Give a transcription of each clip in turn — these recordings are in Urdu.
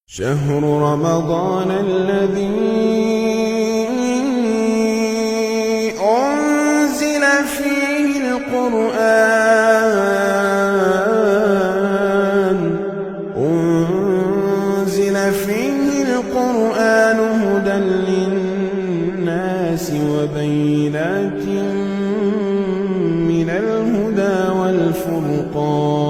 شهر رمضان الذي أنزل فيه القرآن هدى للناس وبينات من الهدى والفرقان.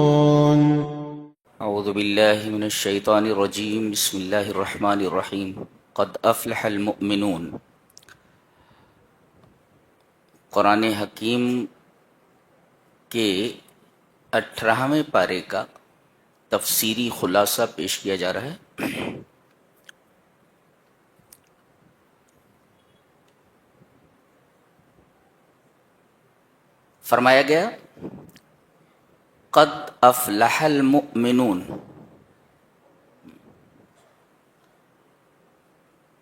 اعوذ باللہ من الشیطان الرجیم. بسم اللہ الرحمن الرحیم. قد افلح المؤمنون. قرآن حکیم کے 18ویں پارے کا تفسیری خلاصہ پیش کیا جا رہا ہے. فرمایا گیا قد افلح المؤمنون،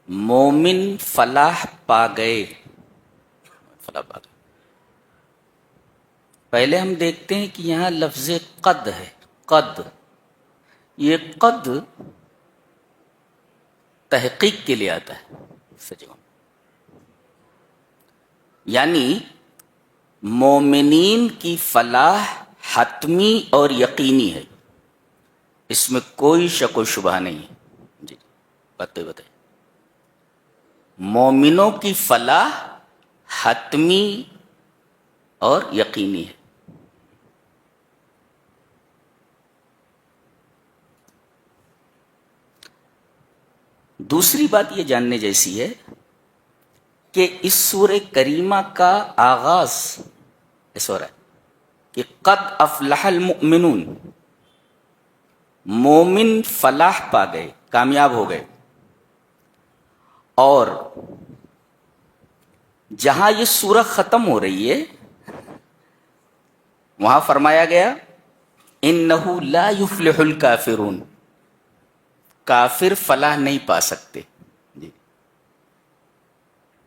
مومن فلاح پا گئے. پہلے ہم دیکھتے ہیں کہ یہاں لفظ قد ہے. قد، یہ قد تحقیق کے لیے آتا ہے، یعنی مومنین کی فلاح حتمی اور یقینی ہے، اس میں کوئی شک و شبہ نہیں ہے. جی بتائیں. مومنوں کی فلاح حتمی اور یقینی ہے. دوسری بات یہ جاننے جیسی ہے کہ اس سورہ کریمہ کا آغاز ایسا ہو رہا ہے کہ قد افلح المؤمنون، مومن فلاح پا گئے، کامیاب ہو گئے. اور جہاں یہ سورہ ختم ہو رہی ہے وہاں فرمایا گیا انہ لا یفلح الکافرون، کافر فلاح نہیں پا سکتے. جی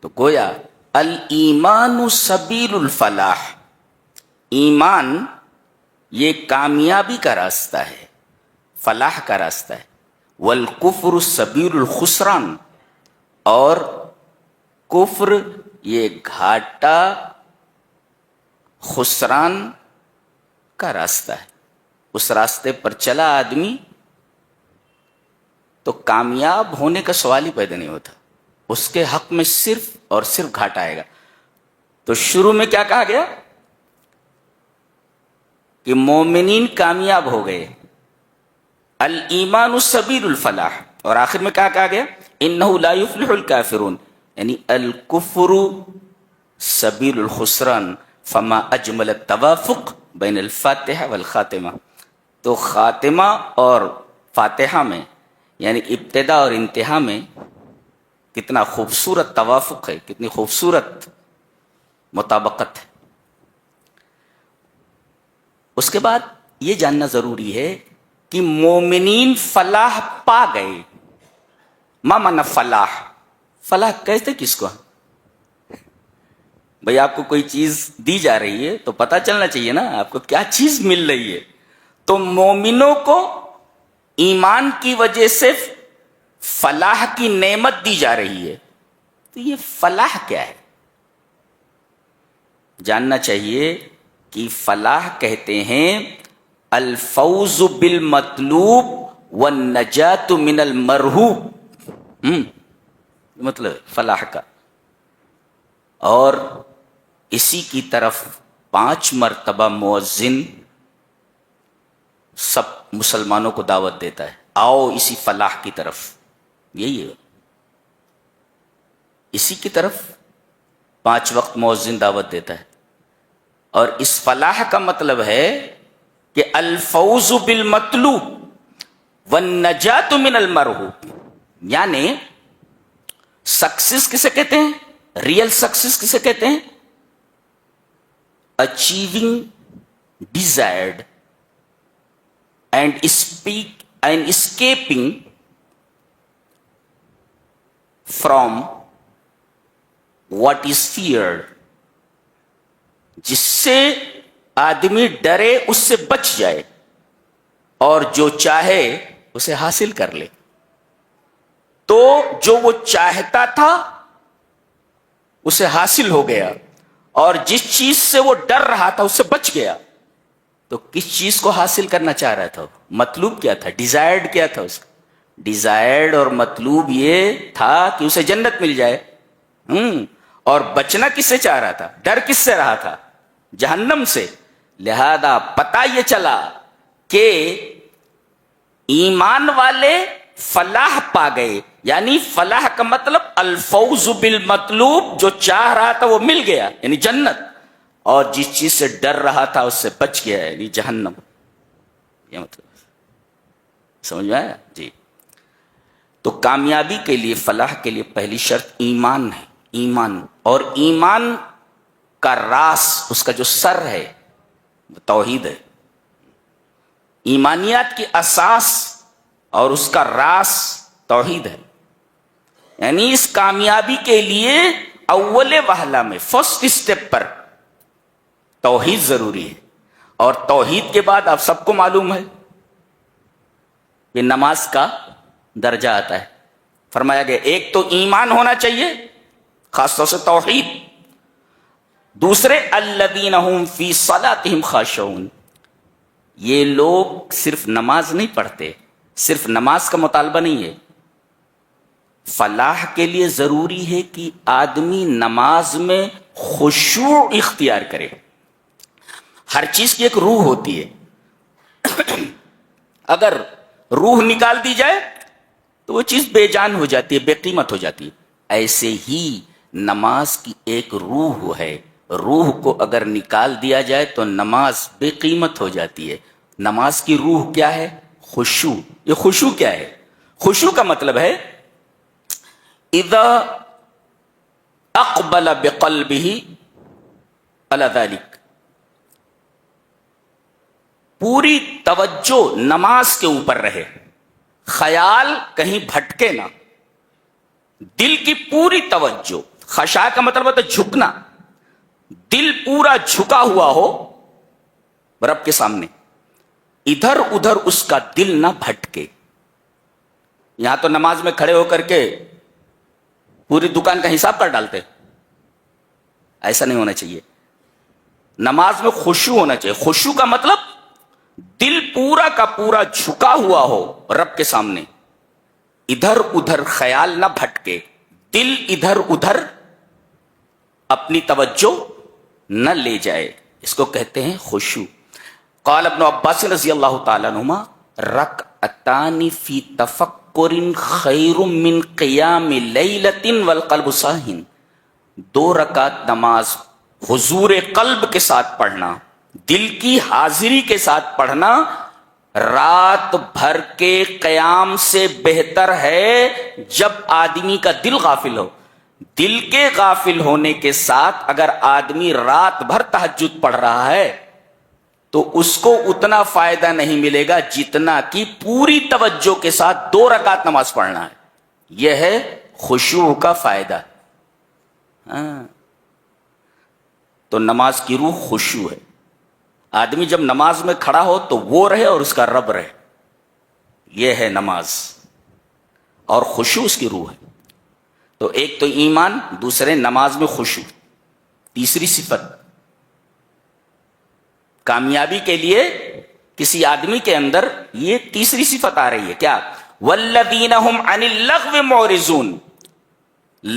تو گویا الایمان سبیل الفلاح، ایمان یہ کامیابی کا راستہ ہے، فلاح کا راستہ ہے. والکفر سبیل الخسران، اور کفر یہ گھاٹا خسران کا راستہ ہے. اس راستے پر چلا آدمی تو کامیاب ہونے کا سوال ہی پیدا نہیں ہوتا، اس کے حق میں صرف اور صرف گھاٹا آئے گا. تو شروع میں کیا کہا گیا کہ مومنین کامیاب ہو گئے، الایمان سبیل الفلاح، اور آخر میں کیا کہا گیا انہ لا یفلح الکافرون، یعنی الکفر سبیل الخسران. فما اجمل التوافق بین الفاتحہ والخاتمہ. تو خاتمہ اور فاتحہ میں یعنی ابتدا اور انتہا میں کتنا خوبصورت توافق ہے، کتنی خوبصورت مطابقت ہے. اس کے بعد یہ جاننا ضروری ہے کہ مومنین فلاح پا گئے. ما معنی فلاح؟ فلاح کہتے کس کو؟ بھئی آپ کو کوئی چیز دی جا رہی ہے تو پتہ چلنا چاہیے نا آپ کو کیا چیز مل رہی ہے. تو مومنوں کو ایمان کی وجہ سے فلاح کی نعمت دی جا رہی ہے. تو یہ فلاح کیا ہے؟ جاننا چاہیے کہ فلاح کہتے ہیں الفوز بالمطلوب والنجات من المرہوب، مطلب فلاح کا. اور اسی کی طرف 5 مرتبہ مؤذن سب مسلمانوں کو دعوت دیتا ہے، آؤ اسی فلاح کی طرف. یہی ہے، اسی کی طرف 5 وقت مؤذن دعوت دیتا ہے. اور اس فلاح کا مطلب ہے کہ الفوز بالمطلوب والنجات من المرہوب، یعنی سکسیس کسے کہتے ہیں؟ ریئل سکسیس کسے کہتے ہیں؟ Achieving desired and skipping from what is feared, جس سے آدمی ڈرے اس سے بچ جائے اور جو چاہے اسے حاصل کر لے. تو جو وہ چاہتا تھا اسے حاصل ہو گیا، اور جس چیز سے وہ ڈر رہا تھا اس سے بچ گیا۔ تو کس چیز کو حاصل کرنا چاہ رہا تھا؟ مطلوب کیا تھا؟ ڈیزائرڈ کیا تھا اس کا؟ ڈیزائرڈ اور مطلوب یہ تھا کہ اسے جنت مل جائے۔ اور بچنا کس سے چاہ رہا تھا؟ ڈر کس سے رہا تھا؟ جہنم سے۔ لہذا پتہ یہ چلا کہ ایمان والے فلاح پا گئے، یعنی فلاح کا مطلب الفوز بالمطلوب، جو چاہ رہا تھا وہ مل گیا یعنی جنت، اور جس چیز سے ڈر رہا تھا اس سے بچ گیا یعنی جہنم۔ یہ مطلب سمجھ میں آیا؟ جی۔ تو کامیابی کے لیے، فلاح کے لیے پہلی شرط ایمان ہے، ایمان۔ اور ایمان کا راس، اس کا جو سر ہے وہ توحید ہے۔ ایمانیات کی اساس اور اس کا راس توحید ہے، یعنی اس کامیابی کے لیے اول وہلہ میں، فرسٹ اسٹیپ پر توحید ضروری ہے۔ اور توحید کے بعد آپ سب کو معلوم ہے کہ نماز کا درجہ آتا ہے۔ فرمایا گیا ایک تو ایمان ہونا چاہیے، خاص طور سے توحید۔ دوسرے الذین هم فی صلاتهم خاشعون، یہ لوگ صرف نماز نہیں پڑھتے، صرف نماز کا مطالبہ نہیں ہے۔ فلاح کے لیے ضروری ہے کہ آدمی نماز میں خشوع اختیار کرے۔ ہر چیز کی ایک روح ہوتی ہے، اگر روح نکال دی جائے تو وہ چیز بے جان ہو جاتی ہے، بے قیمت ہو جاتی ہے۔ ایسے ہی نماز کی ایک روح ہے، روح کو اگر نکال دیا جائے تو نماز بے قیمت ہو جاتی ہے۔ نماز کی روح کیا ہے؟ خشوع۔ یہ خشوع کیا ہے؟ خشوع کا مطلب ہے اذا اقبل بقلبہ علی ذلک، پوری توجہ نماز کے اوپر رہے، خیال کہیں بھٹکے نہ، دل کی پوری توجہ۔ خشاع کا مطلب ہوتا ہے جھکنا، دل پورا جھکا ہوا ہو رب کے سامنے، ادھر ادھر اس کا دل نہ بھٹکے۔ یہاں تو نماز میں کھڑے ہو کر کے پوری دکان کا حساب کر ڈالتے، ایسا نہیں ہونا چاہیے۔ نماز میں خشوع ہونا چاہیے۔ خشوع کا مطلب دل پورا کا پورا جھکا ہوا ہو رب کے سامنے، ادھر ادھر خیال نہ بھٹکے، دل ادھر ادھر اپنی توجہ نہ لے جائے، اس کو کہتے ہیں خشوع۔ قال ابن عباس رضی اللہ تعالی عنہما رکعتان فی تفکر خیر من قیام لیلۃ والقلب صاحٍ، 2 رکعت نماز حضور قلب کے ساتھ پڑھنا، دل کی حاضری کے ساتھ پڑھنا، رات بھر کے قیام سے بہتر ہے جب آدمی کا دل غافل ہو۔ دل کے غافل ہونے کے ساتھ اگر آدمی رات بھر تہجد پڑھ رہا ہے تو اس کو اتنا فائدہ نہیں ملے گا جتنا کہ پوری توجہ کے ساتھ 2 رکعت نماز پڑھنا ہے۔ یہ ہے خشوع کا فائدہ۔ تو نماز کی روح خشوع ہے۔ آدمی جب نماز میں کھڑا ہو تو وہ رہے اور اس کا رب رہے، یہ ہے نماز، اور خشوع اس کی روح ہے۔ تو ایک تو ایمان، دوسرے نماز میں خشوع۔ تیسری صفت کامیابی کے لیے کسی آدمی کے اندر یہ تیسری صفت آ رہی ہے، کیا؟ والذین هم عن اللغو معرضون،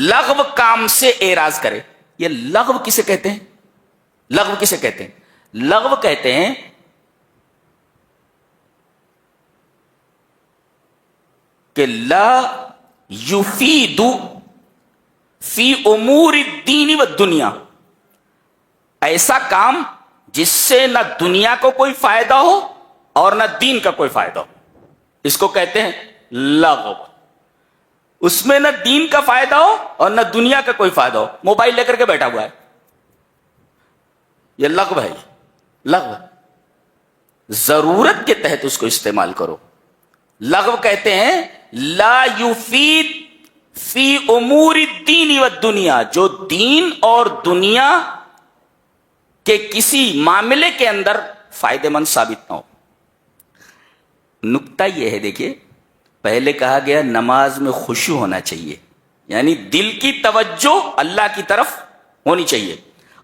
لغو کام سے اعراض کرے۔ یہ لغو کسے کہتے ہیں؟ لغو کسے کہتے ہیں؟ لغو کہتے ہیں کہ لا یفید فی امور الدین والدنیا، ایسا کام جس سے نہ دنیا کو کوئی فائدہ ہو اور نہ دین کا کوئی فائدہ ہو، اس کو کہتے ہیں لغو۔ اس میں نہ دین کا فائدہ ہو اور نہ دنیا کا کوئی فائدہ ہو، موبائل لے کر کے بیٹھا ہوا ہے، یہ لغو ہے۔ لغو ضرورت کے تحت اس کو استعمال کرو۔ لغو کہتے ہیں لا یفید فی امور الدین والدنیا، جو دین اور دنیا کے کسی معاملے کے اندر فائدہ مند ثابت نہ ہو۔ نکتہ یہ ہے، دیکھیے پہلے کہا گیا نماز میں خشوع ہونا چاہیے، یعنی دل کی توجہ اللہ کی طرف ہونی چاہیے،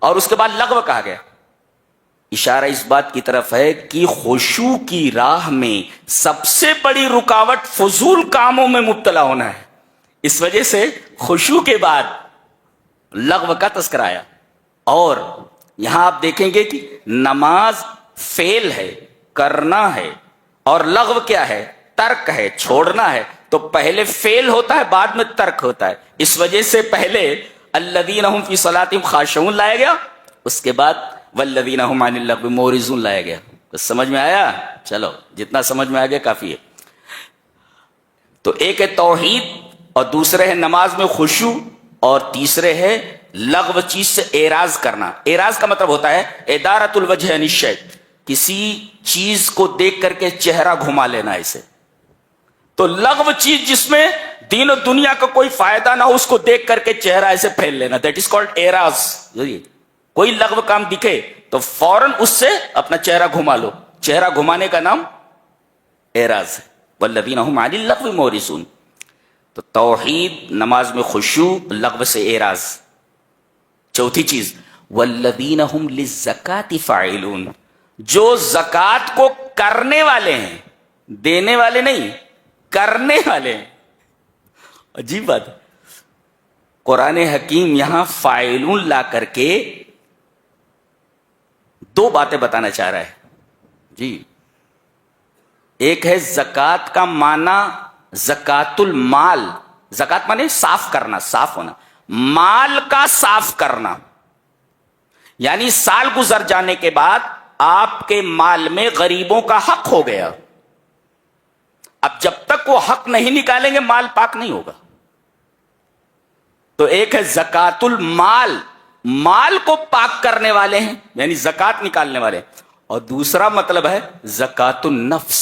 اور اس کے بعد لغو کہا گیا، اشارہ اس بات کی طرف ہے کہ خشوع کی راہ میں سب سے بڑی رکاوٹ فضول کاموں میں مبتلا ہونا ہے، اس وجہ سے خشوع کے بعد لغو کا تذکرہ آیا۔ اور یہاں آپ دیکھیں گے کہ نماز فعل ہے، کرنا ہے، اور لغو کیا ہے؟ ترک ہے، چھوڑنا ہے، تو پہلے فعل ہوتا ہے بعد میں ترک ہوتا ہے، اس وجہ سے پہلے الذین هم فی صلاتہم خاشعون لایا گیا، اس کے بعد والذین هم عن اللغو معرضون لایا گیا۔ تو سمجھ میں آیا؟ چلو جتنا سمجھ میں آ گیا کافی ہے۔ تو ایک ہے توحید، اور دوسرے ہے نماز میں خشوع، اور تیسرے ہے لغو چیز سے اعراض کرنا۔ اعراض کا مطلب ہوتا ہے ادارۃ الوجہ عن الشیء، کسی چیز کو دیکھ کر کے چہرہ گھما لینا اسے۔ تو لغو چیز جس میں دین و دنیا کا کوئی فائدہ نہ ہو، اس کو دیکھ کر کے چہرہ ایسے پھیل لینا، دیٹ از کالڈ اعراض۔ کوئی لغو کام دکھے تو فوراً اس سے اپنا چہرہ گھما لو، چہرہ گھمانے کا نام اعراض ہے۔ والذین هم عن اللغو معرضون۔ تو توحید، نماز میں خشوع، لغو سے اعراض۔ چوتھی چیز والذین هم للزکاة فاعلون، جو زکوٰۃ کو کرنے والے ہیں، دینے والے نہیں، کرنے والے ہیں۔ عجیب بات ہے، قرآن حکیم یہاں فاعلون لا کر کے دو باتیں بتانا چاہ رہا ہے جی۔ ایک ہے زکوٰۃ کا معنی زکوٰۃ المال، زکوٰۃ معنی صاف کرنا، صاف ہونا، مال کا صاف کرنا، یعنی سال گزر جانے کے بعد آپ کے مال میں غریبوں کا حق ہو گیا، اب جب تک وہ حق نہیں نکالیں گے مال پاک نہیں ہوگا۔ تو ایک ہے زکوٰۃ المال، مال کو پاک کرنے والے ہیں یعنی زکوٰۃ نکالنے والے، اور دوسرا مطلب ہے زکوٰۃ النفس۔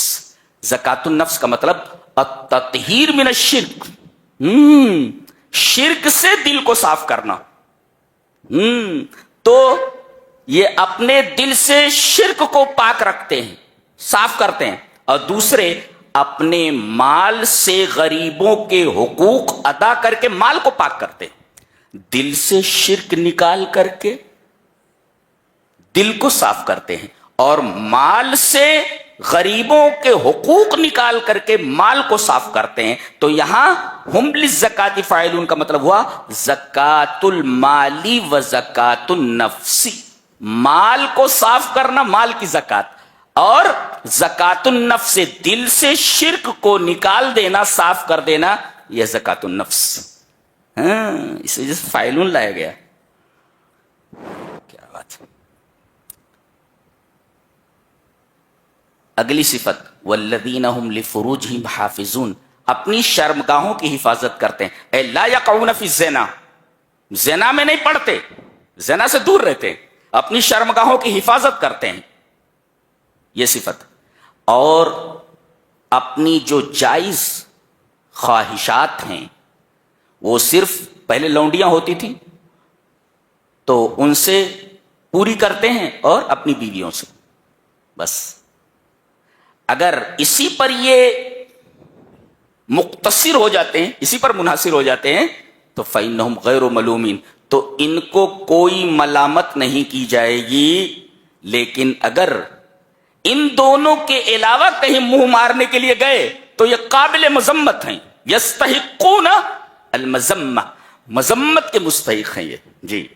زکوٰۃ النفس کا مطلب التطہیر من الشرک، شرک سے دل کو صاف کرنا۔ تو یہ اپنے دل سے شرک کو پاک رکھتے ہیں، صاف کرتے ہیں، اور دوسرے اپنے مال سے غریبوں کے حقوق ادا کر کے مال کو پاک کرتے ہیں، دل سے شرک نکال کر کے دل کو صاف کرتے ہیں، اور مال سے غریبوں کے حقوق نکال کر کے مال کو صاف کرتے ہیں۔ تو یہاں ہم للزکاۃ فاعلون کا مطلب ہوا زکوٰۃ المالی و زکوٰۃ النفسی، مال کو صاف کرنا، مال کی زکوٰۃ، اور زکوٰۃ النفس، دل سے شرک کو نکال دینا، صاف کر دینا، یہ زکوٰۃ النفس۔ اس وجہ سے فاعلون لایا گیا۔ کیا بات ہے۔ اگلی صفت والذین هم لفروجہم حافظون، اپنی شرمگاہوں کی حفاظت کرتے ہیں، اے لا یقعون فی الزنا، زنا میں نہیں پڑتے، زنا سے دور رہتے ہیں، اپنی شرمگاہوں کی حفاظت کرتے ہیں، یہ صفت۔ اور اپنی جو جائز خواہشات ہیں وہ صرف پہلے لونڈیاں ہوتی تھیں تو ان سے پوری کرتے ہیں، اور اپنی بیویوں سے بس۔ اگر اسی پر یہ مقتصر ہو جاتے ہیں، اسی پر منحصر ہو جاتے ہیں تو فَإِنَّهُمْ غَيْرُ مَلُومِينَ، تو ان کو کوئی ملامت نہیں کی جائے گی۔ لیکن اگر ان دونوں کے علاوہ کہیں منہ مارنے کے لیے گئے تو یہ قابل مذمت ہیں، یستحقون المذمہ، مذمت کے مستحق ہیں یہ جی۔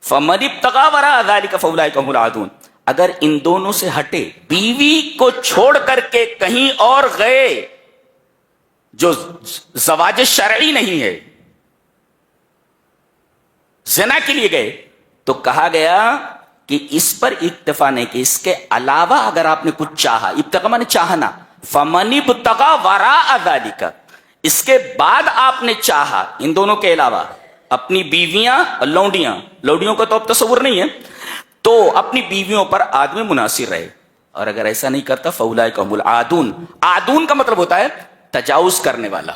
فَمَنِ ابْتَغَىٰ وَرَاءَ ذَلِكَ فَأُولَٰئِكَ هُمُ الْعَادُونَ، اگر ان دونوں سے ہٹے، بیوی کو چھوڑ کر کے کہیں اور گئے جو زواج شرعی نہیں ہے، زنا کے لیے گئے، تو کہا گیا کہ اس پر اکتفا نہیں، کہ اس کے علاوہ اگر آپ نے کچھ چاہا، ابتغاء مانے چاہنا، فَمَنِ ابْتَغَىٰ وَرَاءَ ذَلِكَ، اس کے بعد آپ نے چاہا ان دونوں کے علاوہ، اپنی بیویاں اور لونڈیوں کا تو اب تصور نہیں ہے، تو اپنی بیویوں پر آدمی منحصر رہے، اور اگر ایسا نہیں کرتا فَأُولَٰئِكَ هُمُ الْعَادُونَ، عادون کا مطلب ہوتا ہے تجاوز کرنے والا،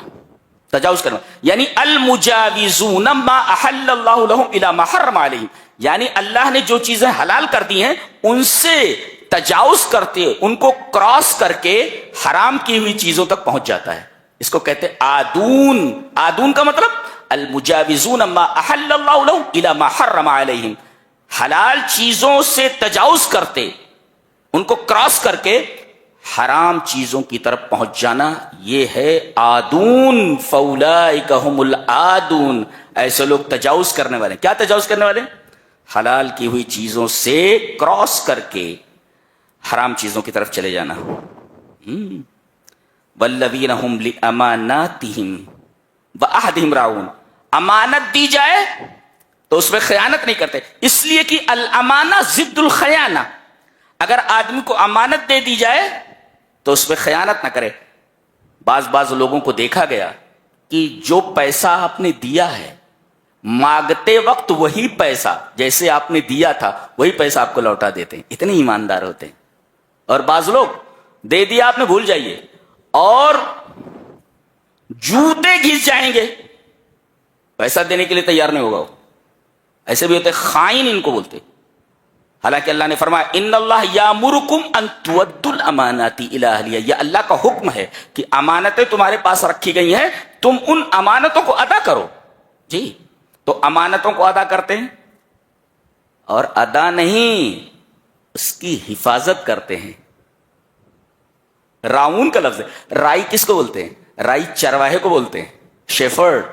تجاوز کرنا، یعنی المجاوزون ما احل اللہ لهم الى ما حرم علیہم، یعنی اللہ نے جو چیزیں حلال کر دی ہیں ان سے تجاوز کرتے ان کو کراس کر کے حرام کی ہوئی چیزوں تک پہنچ جاتا ہے. اس کو کہتے ہیں آدون. آدون کا مطلب المجاوزون ما احل اللہ لهم الى ما حرم علیہم. حلال چیزوں سے تجاوز کرتے, ان کو کراس کر کے حرام چیزوں کی طرف پہنچ جانا, یہ ہے آدون. فاولئک هم العادون. ایسے لوگ تجاوز کرنے والے. کیا تجاوز کرنے والے؟ حلال کی ہوئی چیزوں سے کراس کر کے حرام چیزوں کی طرف چلے جانا. والذین هم لاماناتهم وعہدهم راعون. امانت دی جائے تو اس میں خیانت نہیں کرتے, اس لیے کہ الامانہ ضد الخیانہ. اگر آدمی کو امانت دے دی جائے تو اس میں خیانت نہ کرے. بعض لوگوں کو دیکھا گیا کہ جو پیسہ آپ نے دیا ہے, مانگتے وقت وہی پیسہ جیسے آپ نے دیا تھا وہی پیسہ آپ کو لوٹا دیتے ہیں. اتنے ایماندار ہوتے ہیں. اور بعض لوگ دے دیا آپ نے, بھول جائیے, اور جوتے گھس جائیں گے, پیسہ دینے کے لیے تیار نہیں ہوگا. ایسے بھی ہوتے, خائن ان کو بولتے. حالانکہ اللہ نے فرمایا ان اللہ یامرکم ان تؤدوا الامانات الی اہلیہا. یہ اللہ کا حکم ہے کہ امانتیں تمہارے پاس رکھی گئی ہیں, تم ان امانتوں کو ادا کرو. جی, تو امانتوں کو ادا کرتے ہیں, اور ادا نہیں, اس کی حفاظت کرتے ہیں. راؤن کا لفظ ہے. رائی کس کو بولتے ہیں؟ رائی چرواہے کو بولتے ہیں. شیفرڈ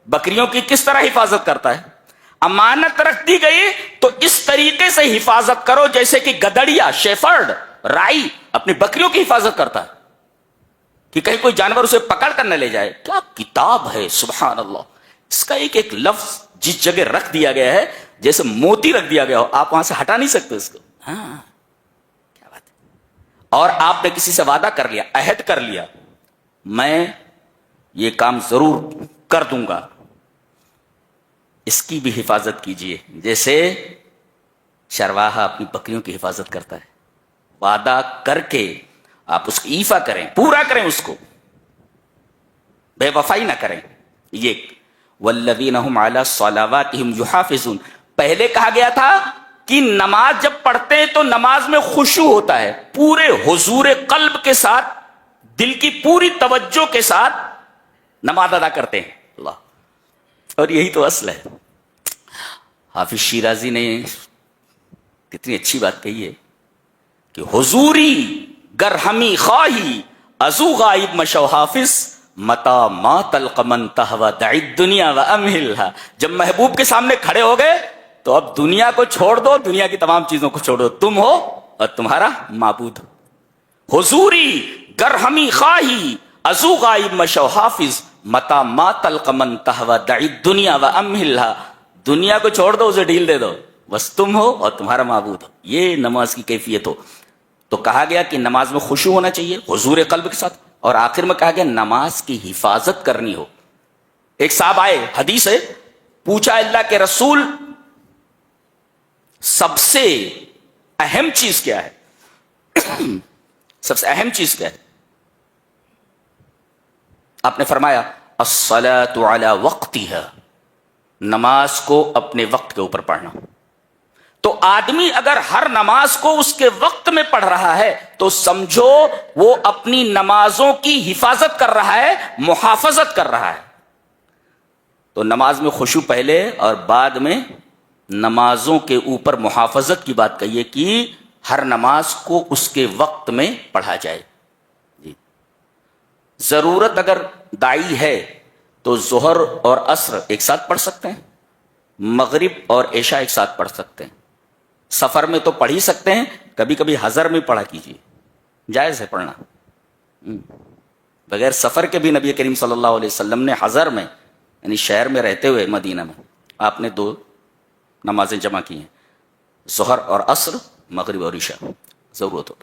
بکریوں کی کس طرح حفاظت کرتا ہے؟ امانت رکھ دی گئی تو اس طریقے سے حفاظت کرو جیسے کہ گدڑیا, شیفرڈ, رائی اپنی بکریوں کی حفاظت کرتا ہے کہ کہیں کوئی جانور اسے پکڑ کر نہ لے جائے. کیا کتاب ہے, سبحان اللہ. اس کا ایک لفظ جس جگہ رکھ دیا گیا ہے جیسے موتی رکھ دیا گیا ہو, آپ وہاں سے ہٹا نہیں سکتے اس کو. ہاں, کیا بات ہے. اور آپ نے کسی سے وعدہ کر لیا, عہد کر لیا, میں یہ کام ضرور کر دوں گا, اس کی بھی حفاظت کیجئے جیسے چرواہا اپنی بکریوں کی حفاظت کرتا ہے. وعدہ کر کے آپ اس کی ایفا کریں, پورا کریں, اس کو بے وفائی نہ کریں. یہ والذین هم علی صلواتهم یحافظون. پہلے کہا گیا تھا کہ نماز جب پڑھتے ہیں تو نماز میں خشوع ہوتا ہے, پورے حضور قلب کے ساتھ, دل کی پوری توجہ کے ساتھ نماز ادا کرتے ہیں. اللہ, اور یہی تو اصل ہے. حافظ شیرازی نے کتنی اچھی بات کہی ہے کہ حضوری گر ہمی خواہی ازو غائب مشو حافظ متا ما تلقمن تہوا دعی دنیا و امہلہا. جب محبوب کے سامنے کھڑے ہو گئے تو اب دنیا کو چھوڑ دو, دنیا کی تمام چیزوں کو چھوڑو, تم ہو اور تمہارا معبود. حضوری گر ہمی خواہی ازو غائب مشو حافظ متا ما تلقمن تہوا دعی دنیا و امہلہا. دنیا کو چھوڑ دو, اسے ڈھیل دے دو, بس تم ہو اور تمہارا معبود ہو. یہ نماز کی کیفیت ہو. تو کہا گیا کہ نماز میں خشوع ہونا چاہیے حضور قلب کے ساتھ, اور آخر میں کہا گیا نماز کی حفاظت کرنی ہو. ایک صاحب آئے, حدیث ہے, پوچھا اللہ کے رسول سب سے اہم چیز کیا ہے؟ سب سے اہم چیز کیا ہے؟ آپ نے فرمایا الصلاۃ علی وقتها, نماز کو اپنے وقت کے اوپر پڑھنا. تو آدمی اگر ہر نماز کو اس کے وقت میں پڑھ رہا ہے تو سمجھو وہ اپنی نمازوں کی حفاظت کر رہا ہے, محافظت کر رہا ہے. تو نماز میں خشوع پہلے اور بعد میں نمازوں کے اوپر محافظت کی بات کہیے کہ ہر نماز کو اس کے وقت میں پڑھا جائے. جی, ضرورت اگر دائی ہے تو ظہر اور عصر ایک ساتھ پڑھ سکتے ہیں, مغرب اور عشاء ایک ساتھ پڑھ سکتے ہیں. سفر میں تو پڑھ ہی سکتے ہیں, کبھی کبھی حضر میں پڑھا کیجیے, جائز ہے پڑھنا. بغیر سفر کے بھی نبی کریم صلی اللہ علیہ وسلم نے حضر میں, یعنی شہر میں رہتے ہوئے مدینہ میں, آپ نے 2 نمازیں جمع کی ہیں, ظہر اور عصر, مغرب اور عشاء, ضرورت ہو.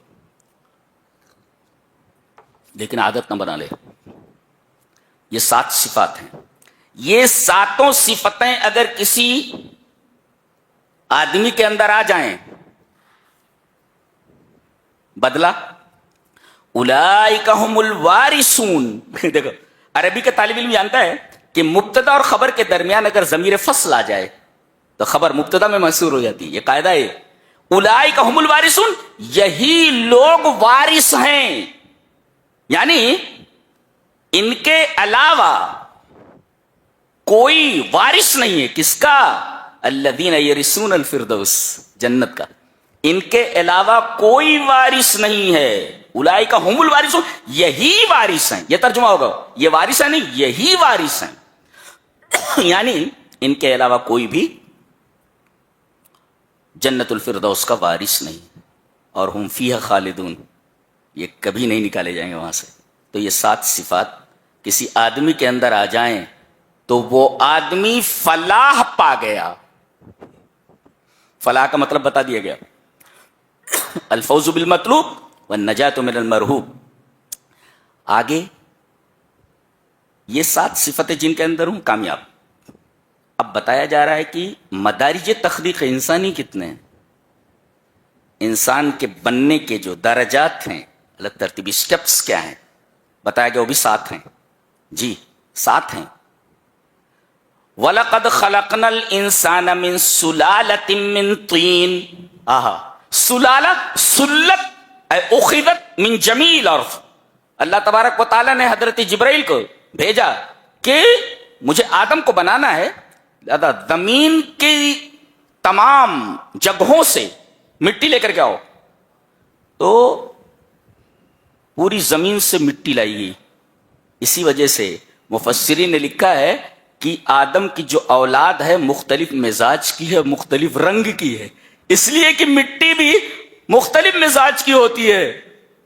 لیکن عادت نہ بنا لے. یہ 7 صفات ہیں. یہ 7 صفتیں اگر کسی آدمی کے اندر آ جائیں, بدلا اولئک هم الوارثون. دیکھو, عربی کا طالب علم جانتا ہے کہ مبتدا اور خبر کے درمیان اگر ضمیر فصل آ جائے تو خبر مبتدا میں محصور ہو جاتی ہے. یہ قاعدہ ہے. اولئک هم الوارثون، یہی لوگ وارث ہیں، یعنی ان کے علاوہ کوئی وارث نہیں ہے. کس کا؟ الذین یرثون الفردوس، جنت کا. ان کے علاوہ کوئی وارث نہیں ہے. اولئک هم الوارثون، یہی وارث ہیں. یہ ترجمہ ہوگا، یہ وارث ہے نہیں، یہی وارث ہیں. یعنی ان کے علاوہ کوئی بھی جنت الفردوس کا وارث نہیں. اور ہم فیہا خالدون، یہ کبھی نہیں نکالے جائیں گے وہاں سے. تو یہ 7 صفات کسی آدمی کے اندر آ جائیں تو وہ آدمی فلاح پا گیا. فلاح کا مطلب بتا دیا گیا، الفوز بالمطلوب والنجاة من المرہوب. آگے یہ 7 صفتیں جن کے اندر ہوں کامیاب. اب بتایا جا رہا ہے کہ مدارج تخلیق انسانی کتنے ہیں، انسان کے بننے کے جو درجات ہیں، الگ ترتیبی سٹیپس کیا ہیں، بتایا گیا وہ بھی 7 ہیں. جی 7 ہیں. وَلَقَدْ خَلَقْنَا الْإِنسَانَ مِنْ سُلَالَةٍ مِّن طِينٍ. سلالہ سلت اخذت من جمیع الارض. اللہ تبارک و تعالیٰ نے حضرت جبرائیل کو بھیجا کہ مجھے آدم کو بنانا ہے، زمین کی تمام جگہوں سے مٹی لے کر کے آؤ. تو پوری زمین سے مٹی لائی گئی. اسی وجہ سے مفسرین نے لکھا ہے کہ آدم کی جو اولاد ہے مختلف مزاج کی ہے، مختلف رنگ کی ہے، اس لیے کہ مٹی بھی مختلف مزاج کی ہوتی ہے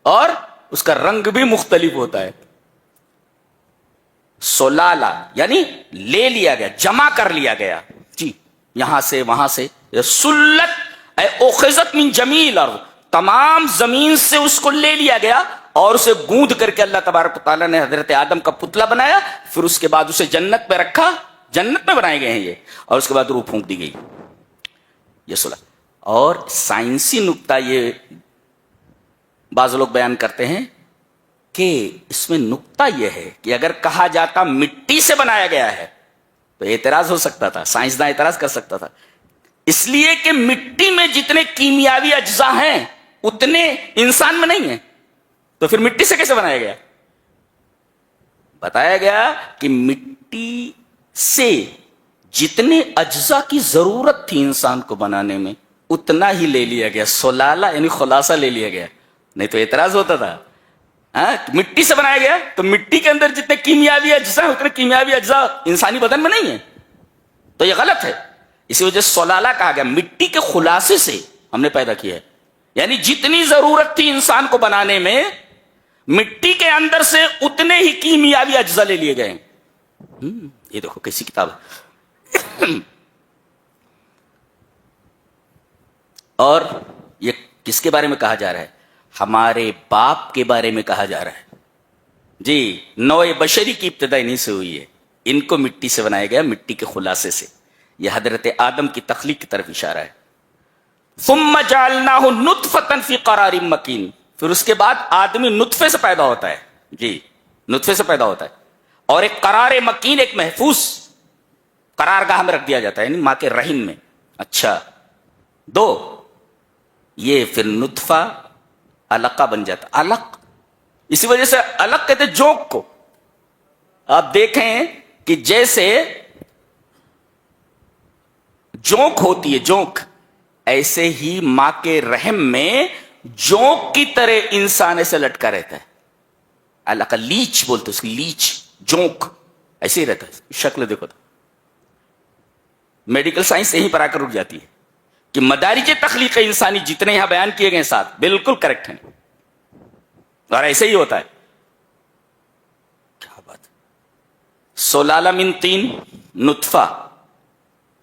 اور اس کا رنگ بھی مختلف ہوتا ہے. سلالہ یعنی لے لیا گیا، جمع کر لیا گیا، جی یہاں سے وہاں سے. سلت اخذت من جمیع الارض، تمام زمین سے اس کو لے لیا گیا اور اسے گوندھ کر کے اللہ تبارک و تعالیٰ نے حضرت آدم کا پتلا بنایا. پھر اس کے بعد اسے جنت پہ رکھا، جنت میں بنائے گئے ہیں یہ، اور اس کے بعد روح پھونک دی گئی. یہ سلا. اور سائنسی نکتہ یہ بعض لوگ بیان کرتے ہیں کہ اس میں نکتہ یہ ہے کہ اگر کہا جاتا مٹی سے بنایا گیا ہے تو اعتراض ہو سکتا تھا، سائنسداں اعتراض کر سکتا تھا، اس لیے کہ مٹی میں جتنے کیمیاوی اجزاء ہیں اتنے انسان میں نہیں ہیں. تو پھر مٹی سے کیسے بنایا گیا؟ بتایا گیا کہ مٹی سے جتنے اجزاء کی ضرورت تھی انسان کو بنانے میں اتنا ہی لے لیا گیا. سلالہ یعنی خلاصہ لے لیا گیا، نہیں تو اعتراض ہوتا تھا. مٹی سے بنایا گیا تو مٹی کے اندر جتنے کیمیاوی اجزاء ہیں اتنے کیمیاوی اجزاء انسانی بدن میں نہیں ہیں، تو یہ غلط ہے. اسی وجہ سے سلالہ کہا گیا، مٹی کے خلاصے سے ہم نے پیدا کیا ہے. یعنی جتنی ضرورت تھی انسان کو بنانے میں مٹی کے اندر سے اتنے ہی کیمیاوی اجزاء لے لیے گئے. یہ دیکھو کیسی کتاب ہے. اور یہ کس کے بارے میں کہا جا رہا ہے؟ ہمارے باپ کے بارے میں کہا جا رہا ہے. جی نوع بشری کی ابتدا انہی سے ہوئی ہے، ان کو مٹی سے بنایا گیا، مٹی کے خلاصے سے. یہ حضرت آدم کی تخلیق کی طرف اشارہ ہے. ثم جعلناہ نطفۃ فی قرار مکین. پھر اس کے بعد آدمی نطفے سے پیدا ہوتا ہے، جی نطفے سے پیدا ہوتا ہے، اور ایک قرار مکین، ایک محفوظ قرار گاہ میں رکھ دیا جاتا ہے، یعنی ماں کے رحم میں. اچھا 2 یہ پھر نطفہ علقہ بن جاتا. علق اسی وجہ سے علق کہتے جوک کو. آپ دیکھیں کہ جیسے جوک ہوتی ہے، جوک، ایسے ہی ماں کے رحم میں جوک کی طرح انسان ایسے لٹکا رہتا ہے. علقہ لیچ بولتے اس کی، لیچ جوک ایسے ہی رہتا ہے. شکل دیکھو تو میڈیکل سائنس یہیں پر آ کر رک جاتی ہے کہ مدارج تخلیق انسانی جتنے یہاں بیان کیے گئے 7 بالکل کریکٹ ہیں اور ایسے ہی ہوتا ہے. کیا بات. سلالہ من طین، نطفہ،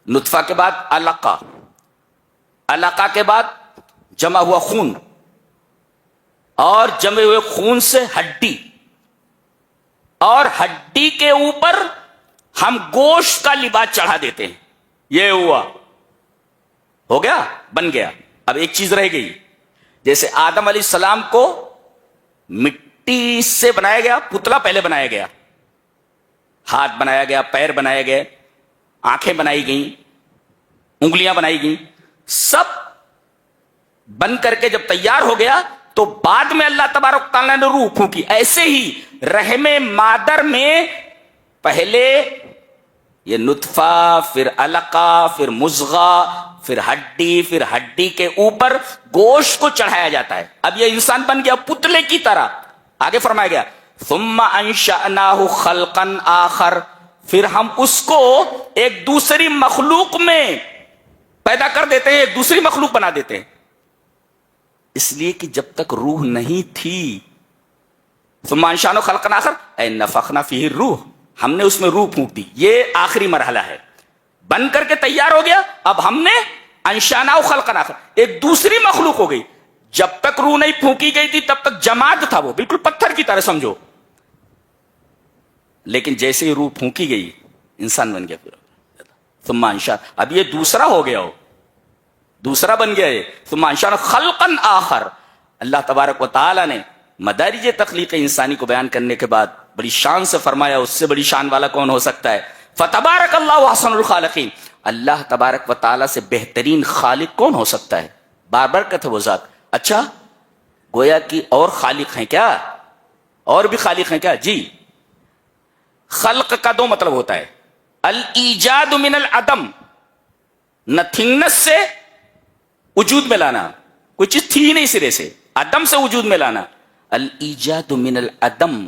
نطفہ کے بعد علقہ، علقہ کے بعد جمع ہوا خون، اور جمع ہوئے خون سے ہڈی، اور ہڈی کے اوپر ہم گوشت کا لباس چڑھا دیتے ہیں. یہ ہوا، ہو گیا، بن گیا. اب ایک چیز رہ گئی، جیسے آدم علیہ السلام کو مٹی سے بنایا گیا، پتلا پہلے بنایا گیا، ہاتھ بنایا گیا، پیر بنایا گئے، آنکھیں بنائی گئیں، انگلیاں بنائی گئیں، سب بن کر کے جب تیار ہو گیا تو بعد میں اللہ تبارک تعالیٰ نے روح پھونکی. ایسے ہی رحم مادر میں پہلے یہ نطفہ، پھر علقہ، پھر مضغہ، پھر ہڈی کے اوپر گوشت کو چڑھایا جاتا ہے. اب یہ انسان بن گیا پتلے کی طرح. آگے فرمایا گیا ثم انشأناہ خلقا آخر، پھر ہم اس کو ایک دوسری مخلوق میں پیدا کر دیتے ہیں، ایک دوسری مخلوق بنا دیتے ہیں. اس لیے کہ جب تک روح نہیں تھی، ثم انشأناہ خلقا آخر اے نفخنا فیہ الروح، ہم نے اس میں روح پھونک دی. یہ آخری مرحلہ ہے. بن کر کے تیار ہو گیا، اب ہم نے انشأناہ خلقا آخر ایک دوسری مخلوق ہو گئی. جب تک روح نہیں پھونکی گئی تھی تب تک جماد تھا، وہ بالکل پتھر کی طرح سمجھو. لیکن جیسے ہی روح پھونکی گئی انسان بن گیا. پھر ثم انشأناہ، اب یہ دوسرا ہو گیا، ہو دوسرا بن گیا ہے. ثم انشأناہ خلقا آخر. اللہ تبارک و تعالی نے مدارج تخلیق انسانی کو بیان کرنے کے بعد بڑی شان سے فرمایا اس سے بڑی شان والا کون ہو سکتا ہے. فتبارک اللہ احسن الخالقین، اللہ تبارک و تعالی سے بہترین خالق کون ہو سکتا ہے. بار بار کہتے وہ ذات. اچھا گویا کہ اور خالق ہیں کیا؟ اور بھی خالق ہیں کیا؟ جی. خلق کا دو مطلب ہوتا ہے، الایجاد من العدم، نتھنگنس سے وجود میں لانا، کوئی چیز تھی نہیں سرے سے، عدم سے وجود میں لانا. الایجاد من العدم،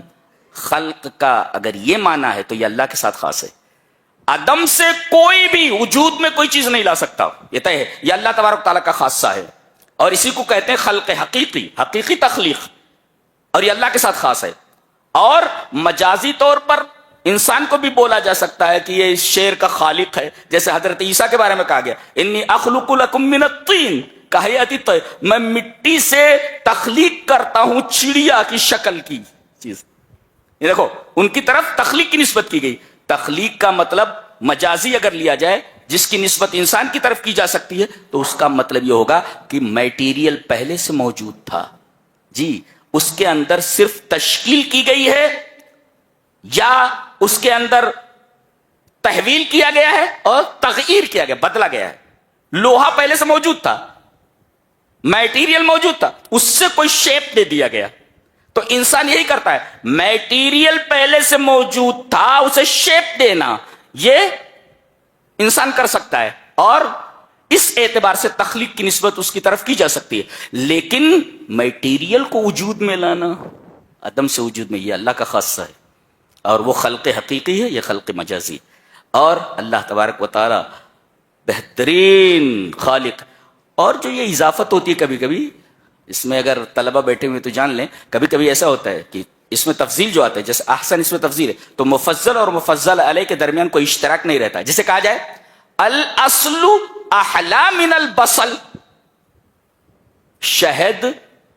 خلق کا اگر یہ معنی ہے تو یہ اللہ کے ساتھ خاص ہے. عدم سے کوئی بھی وجود میں کوئی چیز نہیں لا سکتا، یہ طے ہے، یہ اللہ تبارک تعالیٰ کا خاصہ ہے. اور اسی کو کہتے ہیں خلق حقیقی، حقیقی تخلیق، اور یہ اللہ کے ساتھ خاص ہے. اور مجازی طور پر انسان کو بھی بولا جا سکتا ہے کہ یہ شیر کا خالق ہے، جیسے حضرت عیسیٰ کے بارے میں کہا گیا انی اخلق لکم من الطین کہیئت الطیر، میں مٹی سے تخلیق کرتا ہوں چڑیا کی شکل کی چیز. یہ دیکھو ان کی طرف تخلیق کی نسبت کی گئی. تخلیق کا مطلب مجازی اگر لیا جائے جس کی نسبت انسان کی طرف کی جا سکتی ہے تو اس کا مطلب یہ ہوگا کہ میٹیریل پہلے سے موجود تھا، جی اس کے اندر صرف تشکیل کی گئی ہے یا اس کے اندر تحویل کیا گیا ہے اور تغییر کیا گیا، بدلا گیا ہے. لوہا پہلے سے موجود تھا، میٹیریل موجود تھا، اس سے کوئی شیپ دے دیا گیا. تو انسان یہی کرتا ہے، میٹیریل پہلے سے موجود تھا، اسے شیپ دینا یہ انسان کر سکتا ہے اور اس اعتبار سے تخلیق کی نسبت اس کی طرف کی جا سکتی ہے. لیکن میٹیریل کو وجود میں لانا، عدم سے وجود میں، یہ اللہ کا خاصہ ہے. اور وہ خلق حقیقی ہے، یہ خلق مجازی. اور اللہ تبارک و تعالی بہترین خالق. اور جو یہ اضافت ہوتی ہے کبھی کبھی اس میں، اگر طلبہ بیٹھے ہوئے تو جان لیں، کبھی کبھی ایسا ہوتا ہے کہ اس میں تفضیل جو آتا ہے، جیسے احسن اس میں تفضیل ہے تو مفضل اور مفضل علیہ کے درمیان کوئی اشتراک نہیں رہتا. جسے کہا جائے الاصل احلا من البصل، شہد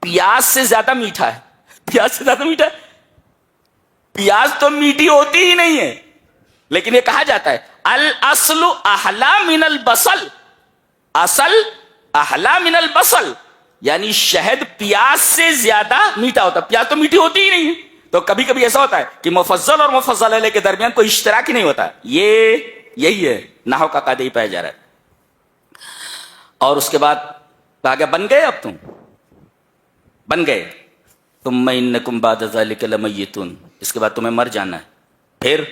پیاز سے زیادہ میٹھا ہے. پیاز سے زیادہ میٹھا ہے؟ پیاز تو میٹھی ہوتی ہی نہیں ہے، لیکن یہ کہا جاتا ہے الاصل احلا من البصل، اصل احلا من البصل، یعنی شہد پیاز سے زیادہ میٹھا ہوتا ہے. پیاز تو میٹھی ہوتی ہی نہیں ہے. تو کبھی کبھی ایسا ہوتا ہے کہ مفضل اور مفضل علیہ کے درمیان کوئی اشتراک ہی نہیں ہوتا. یہی ہے نحو کا قاعدہ ہی پایا جا رہا ہے. اور اس کے بعد کہا گیا بن گئے، اب تم بن گئے. ثم انکم بعد ذلک لمیتون، اس کے بعد تمہیں مر جانا ہے. پھر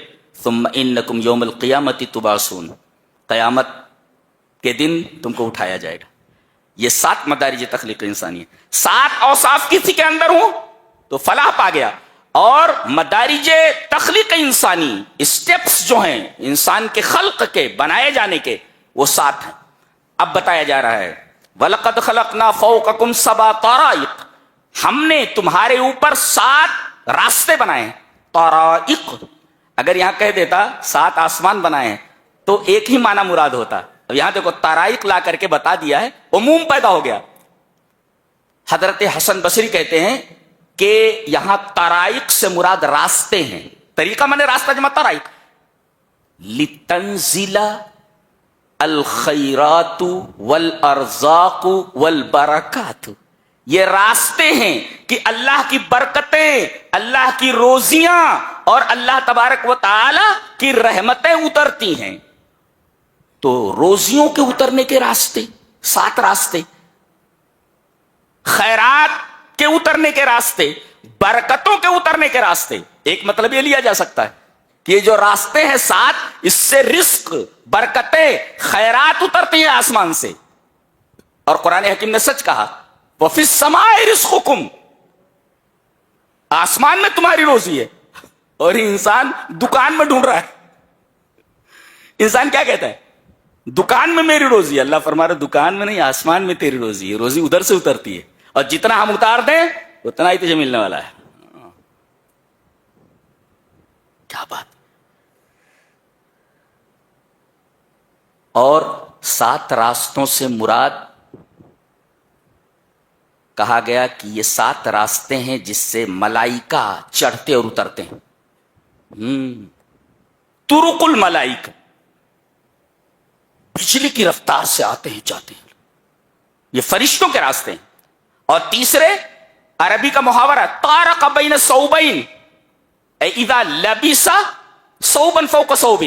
ثم انکم یوم القیامت تبعثون، قیامت کے دن تم کو اٹھایا جائے گا. یہ 7 مدارج تخلیق انسانی ہے. 7 اوصاف کسی کے اندر ہوں تو فلاح پا گیا. اور مدارج تخلیق انسانی، اسٹیپس جو ہیں انسان کے خلق کے، بنائے جانے کے، وہ 7 ہیں. اب بتایا جا رہا ہے وَلَقَدْ خَلَقْنَا فَوْقَكُمْ سَبْعَ طَرَائِقَ، ہم نے تمہارے اوپر 7 راستے بنائے ہیں. طرائق اگر یہاں کہہ دیتا 7 آسمان بنائے ہیں تو ایک ہی معنی مراد ہوتا. اب یہاں دیکھو طرائق لا کر کے بتا دیا ہے، عموم پیدا ہو گیا. حضرت حسن بصری کہتے ہیں کہ یہاں طرائق سے مراد راستے ہیں. طریقہ مانے راستہ، جمع طرائق. لِتَنزِلَ الْخَيْرَاتُ وَالْأَرْزَاقُ وَالْبَرَكَاتُ، یہ راستے ہیں کہ اللہ کی برکتیں، اللہ کی روزیاں اور اللہ تبارک و تعالی کی رحمتیں اترتی ہیں. تو روزیوں کے اترنے کے راستے 7 راستے. خیرات کے اترنے کے راستے، برکتوں کے اترنے کے راستے. ایک مطلب یہ لیا جا سکتا ہے کہ یہ جو راستے ہیں ساتھ، اس سے رزق، برکتیں، خیرات اترتی ہیں آسمان سے. اور قرآن حکیم نے سچ کہا، وَفِي السَّمَاءِ رِزْقُكُمْ، آسمان میں تمہاری روزی ہے. اور انسان دکان میں ڈھونڈ رہا ہے. انسان کیا کہتا ہے؟ دکان میں میری روزی ہے. اللہ فرما رہا دکان میں نہیں، آسمان میں تیری روزی ہے. روزی ادھر سے اترتی ہے، اور جتنا ہم اتار دیں اتنا ہی تجھے ملنے والا ہے. کیا بات. اور 7 راستوں سے مراد کہا گیا کہ یہ 7 راستے ہیں جس سے ملائکہ چڑھتے اور اترتے ہیں. طرق الملائکہ، بجلی کی رفتار سے آتے ہیں جاتے ہیں، یہ فرشتوں کے راستے ہیں. اور تیسرے، عربی کا محاورہ طارق بین ثوبین، اذا لبس ثوبا فوق ثوب،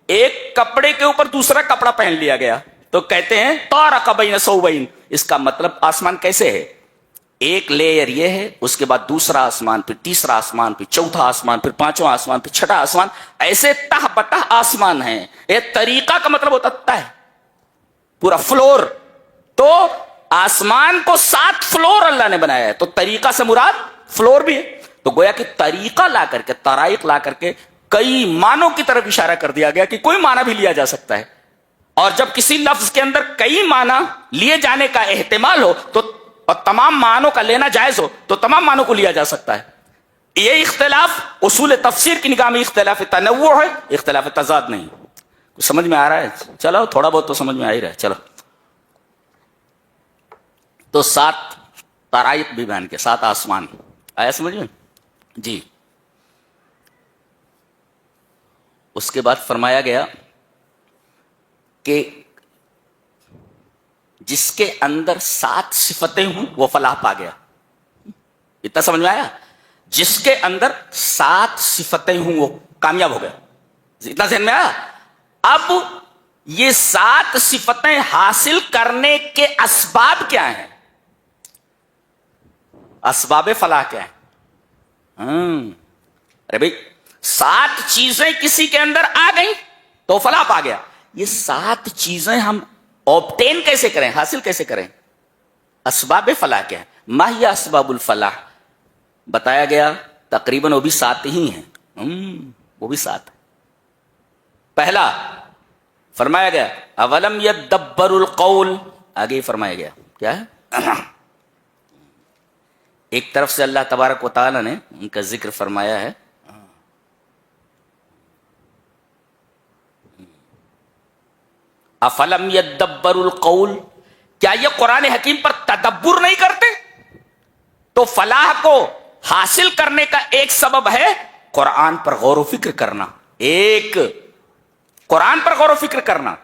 ایک کپڑے کے اوپر دوسرا کپڑا پہن لیا گیا تو کہتے ہیں طارق بین ثوبین. اس کا مطلب آسمان کیسے ہے؟ ایک لیئر یہ ہے، اس کے بعد دوسرا آسمان، پھر تیسرا آسمان، پھر چوتھا آسمان، پھر پانچواں آسمان، پھر چھٹا آسمان، ایسے تہ بتہ آسمان ہے. یہ طریقہ کا مطلب ہوتا تہ، پورا فلور. تو آسمان کو 7 فلور اللہ نے بنایا ہے، تو طریقہ سے مراد فلور بھی ہے. تو گویا کہ طریقہ لا کر کے، طرائق لا کر کے کئی معنوں کی طرف اشارہ کر دیا گیا کہ کوئی معنی بھی لیا جا سکتا ہے. اور جب کسی لفظ کے اندر کئی معنی لیے جانے کا احتمال ہو تو، اور تمام معنوں کا لینا جائز ہو، تو تمام معنوں کو لیا جا سکتا ہے. یہ اختلاف اصول تفسیر کی نگاہ میں اختلاف تنوع ہے، اختلاف تضاد نہیں. کچھ سمجھ میں آ رہا ہے؟ چلو تھوڑا بہت تو سمجھ میں آ ہی رہا ہے. چلو تو 7 طرائق بھی بیان کے، 7 آسمان آیا سمجھ میں جی. اس کے بعد فرمایا گیا کہ جس کے اندر 7 صفتیں ہوں وہ فلاح پا گیا. اتنا سمجھ میں آیا؟ جس کے اندر 7 صفتیں ہوں وہ کامیاب ہو گیا. اتنا ذہن میں آیا؟ اب یہ 7 صفتیں حاصل کرنے کے اسباب کیا ہیں؟ اسباب فلاح کیا ہیں؟ ارے بھائی 7 چیزیں کسی کے اندر آ گئی تو فلاح پا گیا. یہ 7 چیزیں ہم اوبٹین کیسے کریں، حاصل کیسے کریں؟ اسباب فلاح کیا ہے؟ ما ہی اسباب الفلاح بتایا گیا. تقریباً وہ بھی 7 ہی ہیں. وہ بھی 7. پہلا فرمایا گیا اولم یدبر القول، آگے فرمایا گیا کیا ہے؟ ایک طرف سے اللہ تبارک و تعالی نے ان کا ذکر فرمایا ہے، افلم یدبر القول، کیا یہ قرآن حکیم پر تدبر نہیں کرتے؟ تو فلاح کو حاصل کرنے کا ایک سبب ہے قرآن پر غور و فکر کرنا. ایک قرآن پر غور و فکر کرنا.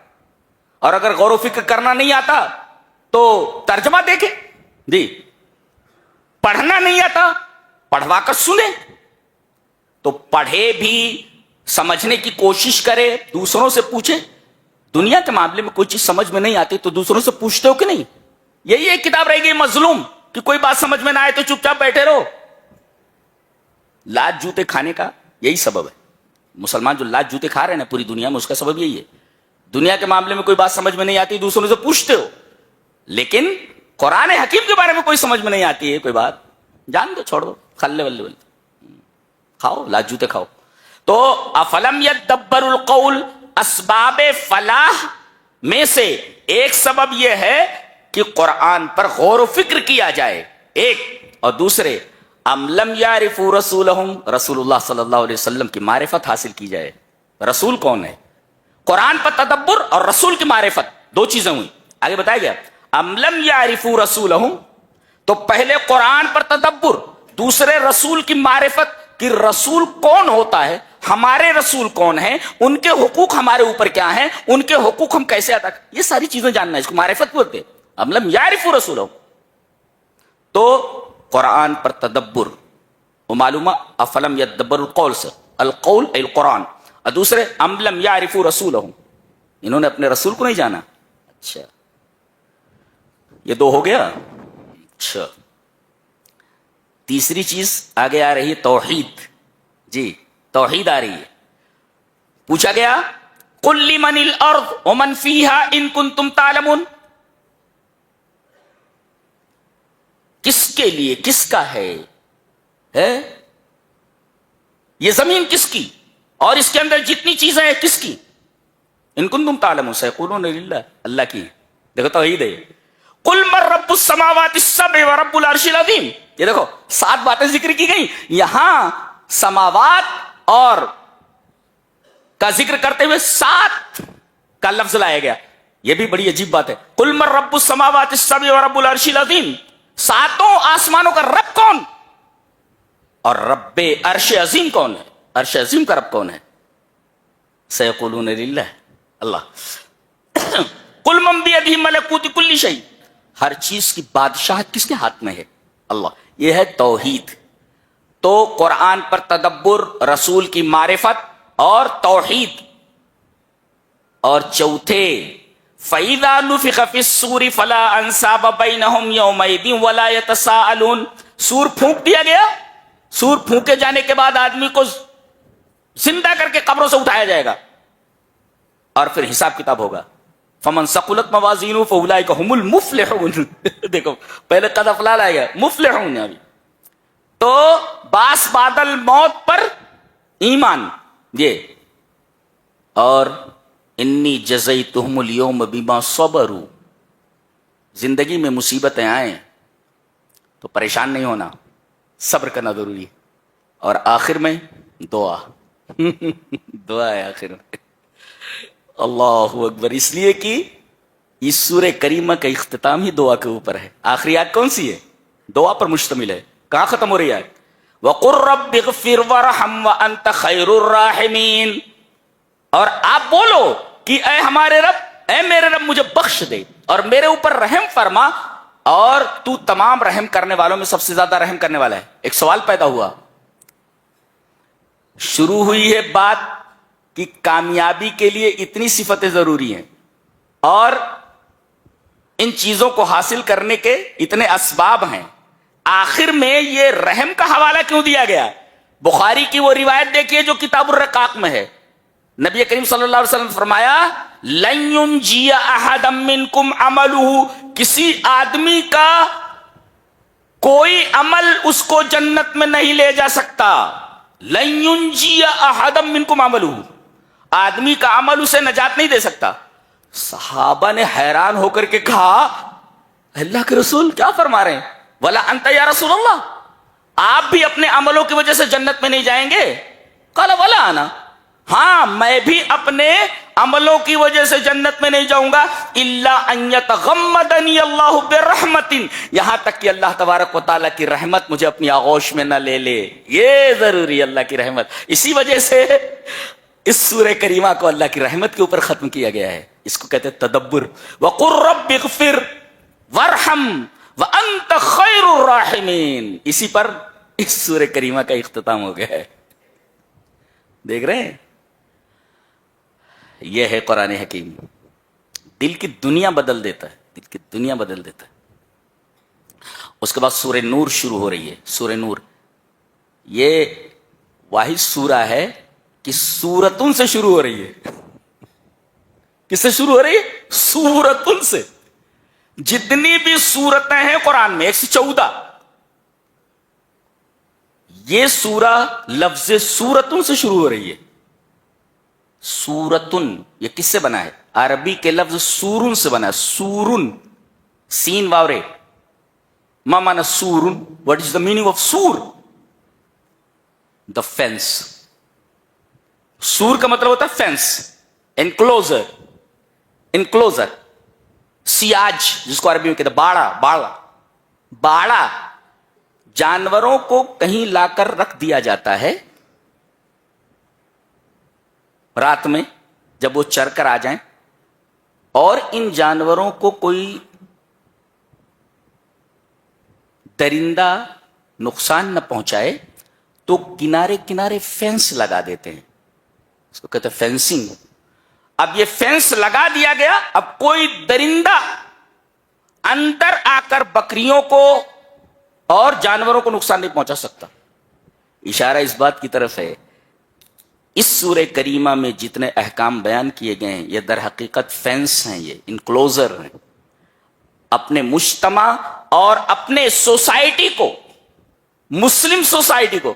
اور اگر غور و فکر کرنا نہیں آتا تو ترجمہ دیکھیں جی. پڑھنا نہیں آتا پڑھوا کر سنیں، تو پڑھے بھی، سمجھنے کی کوشش کرے، دوسروں سے پوچھیں. دنیا کے معاملے میں کوئی چیز سمجھ میں نہیں آتی تو دوسروں سے پوچھتے ہو کہ نہیں؟ یہی ایک کتاب رہ گئی مظلوم، کہ کوئی بات سمجھ میں نہ آئے تو چپ چاپ بیٹھے رہو. لات جوتے کھانے کا یہی سبب ہے. مسلمان جو لات جوتے کھا رہے ہیں نا پوری دنیا میں، اس کا سبب یہی ہے. دنیا کے معاملے میں کوئی بات سمجھ میں نہیں آتی دوسروں سے پوچھتے ہو، لیکن قرآن حکیم کے بارے میں کوئی سمجھ میں نہیں آتی ہے کوئی بات، جان دو، چھوڑ دو، کھلے ولے کھاؤ، لات جوتے کھاؤ. تو افلم یدبر القول، اسباب فلاح میں سے ایک سبب یہ ہے کہ قرآن پر غور و فکر کیا جائے ایک، اور دوسرے ام لم یعرفوا رسولہم، رسول اللہ صلی اللہ علیہ وسلم کی معرفت حاصل کی جائے. رسول کون ہے؟ قرآن پر تدبر اور رسول کی معرفت، 2 چیزیں ہوئی. آگے بتایا گیا ام لم یعرفوا رسولہم، تو پہلے قرآن پر تدبر، دوسرے رسول کی معرفت کہ رسول کون ہوتا ہے، ہمارے رسول کون ہیں، ان کے حقوق ہمارے اوپر کیا ہیں، ان کے حقوق ہم کیسے ادا کریں، یہ ساری چیزیں جاننا ہے. اس کو معرفت بولتے ہیں. ام لم یعرفوا رسولہم، تو قرآن پر تدبر وہ معلومہ افلم یدبر القول سے، القول ای القرآن، اور دوسرے ام لم یعرفوا رسولہم، انہوں نے اپنے رسول کو نہیں جانا. اچھا یہ 2 ہو گیا. اچھا، تیسری چیز آگے آ رہی ہے توحید. جی توحید آ رہی ہے. پوچھا گیا قل لمن الارض ومن فیہا ان کنتم تعلمون، کس کے لیے، کس کا ہے یہ زمین، کس کی، اور اس کے اندر جتنی چیزیں ہیں کس کی؟ ان کنتم تعلمون سیقولون للہ، اللہ کی. دیکھو توحید ہے. قل من رب السماوات السبع ورب العرش العظیم. یہ دیکھو 7 باتیں ذکر کی گئی، یہاں سماوات اور کا ذکر کرتے ہوئے 7 کا لفظ لایا گیا. یہ بھی بڑی عجیب بات ہے. قل من رب السماوات السبع ورب العرش العظیم، 7 آسمانوں کا رب کون اور رب عرش عظیم کون ہے؟ عرش عظیم کا رب کون ہے؟ سیقولون للہ، اللہ. قل من بیدہ ملکوت کل شیء، ہر چیز کی بادشاہت کس کے ہاتھ میں ہے؟ اللہ. یہ ہے توحید. تو قرآن پر تدبر، رسول کی معرفت اور توحید. اور چوتھے فَإِذَا نُفِخَ فِي الصُّورِ فَلَا أَنْسَابَ بَيْنَهُمْ يَوْمَئِذٍ وَلَا يَتَسَاءَلُونَ. سور پھونک دیا گیا. سور پھونکے جانے کے بعد آدمی کو زندہ کر کے قبروں سے اٹھایا جائے گا اور پھر حساب کتاب ہوگا. فمن ثقلت موازینہ فاولئک هم المفلحون. دیکھو پہلے قد افلاح لائے گا، مفلحون. ابھی تو باس بادل موت پر ایمان. یہ اور انی جزیتہم اليوم بما صبروا، زندگی میں مصیبتیں آئیں تو پریشان نہیں ہونا، صبر کرنا ضروری ہے. اور آخر میں دعا. دعا ہے آخر میں. اللہ اکبر. اس لیے کہ اس سورہ کریمہ کا اختتام ہی دعا کے اوپر ہے. آخری آیت کون سی ہے؟ دعا پر مشتمل ہے. کہاں ختم ہو رہی ہے؟ وَقُلْ رَبِّ اغْفِرْ وَارْحَمْ وَأَنْتَ خَيْرُ الرَّاحِمِينَ. اور آپ بولو کہ اے ہمارے رب، اے میرے رب مجھے بخش دے اور میرے اوپر رحم فرما، اور تو تمام رحم کرنے والوں میں سب سے زیادہ رحم کرنے والا ہے. ایک سوال پیدا ہوا. شروع ہوئی ہے بات کہ کامیابی کے لیے اتنی صفتیں ضروری ہیں اور ان چیزوں کو حاصل کرنے کے اتنے اسباب ہیں. آخر میں یہ رحم کا حوالہ کیوں دیا گیا؟ بخاری کی وہ روایت دیکھیے جو کتاب الرقاق میں ہے. نبی کریم صلی اللہ علیہ وسلم نے فرمایا لن ينجي احدا منكم عمله، کسی آدمی کا کوئی عمل اس کو جنت میں نہیں لے جا سکتا. لن ينجي احدا منكم عمله، آدمی کا عمل اسے نجات نہیں دے سکتا. صحابہ نے حیران ہو کر کے کہا اللہ کے رسول کیا فرما رہے ہیں؟ ولا انت یا رسول اللہ، آپ بھی اپنے عملوں کی وجہ سے جنت میں نہیں جائیں گے؟ قال ولا انا، ہاں میں بھی اپنے عملوں کی وجہ سے جنت میں نہیں جاؤں گا. الا ان یتغمدنی اللہ برحمت، یہاں تک کہ اللہ تبارک و تعالیٰ کی رحمت مجھے اپنی آغوش میں نہ لے لے. یہ ضروری ہے اللہ کی رحمت. اسی وجہ سے اس سورہ کریمہ کو اللہ کی رحمت کے اوپر ختم کیا گیا ہے. اس کو کہتے ہیں تدبر. وَقُلْ رَبِّ اغْفِرْ وَارْحَمْ وَأَنْتَ خَيْرُ الرَّاحِمِينَ. اسی پر اس سورہ کریمہ کا اختتام ہو گیا ہے. دیکھ رہے ہیں؟ یہ ہے قرآن حکیم. دل کی دنیا بدل دیتا ہے، دل کی دنیا بدل دیتا ہے. اس کے بعد سورہ نور شروع ہو رہی ہے. سورہ نور یہ واحد سورہ ہے کہ سورتن سے شروع ہو رہی ہے. کس سے شروع ہو رہی ہے؟ سورتن سے. جتنی بھی سورتیں ہیں قرآن میں 114، یہ سورہ لفظ سورتن سے شروع ہو رہی ہے. سورتن یہ کس سے بنا ہے؟ عربی کے لفظ سورن سے بنا ہے. سورن، سین واورے. ما معنی سورن؟ What is the meaning of سور؟ The fence. سور کا مطلب ہوتا ہے فینس، انکلوزر. انکلوزر، سیاج جس کو عربی میں کہتے ہیں باڑا. باڑا، باڑا جانوروں کو کہیں لا کر رکھ دیا جاتا ہے رات میں جب وہ چر کر آ جائیں، اور ان جانوروں کو کوئی درندہ نقصان نہ پہنچائے تو کنارے کنارے فینس لگا دیتے ہیں. اس کو کہتے ہیں فینسنگ. اب یہ فینس لگا دیا گیا، اب کوئی درندہ اندر آ کر بکریوں کو اور جانوروں کو نقصان نہیں پہنچا سکتا. اشارہ اس بات کی طرف ہے اس سورہ کریمہ میں جتنے احکام بیان کیے گئے ہیں یہ در حقیقت فینس ہیں، یہ انکلوزر ہیں. اپنے مجتمع اور اپنے سوسائٹی کو، مسلم سوسائٹی کو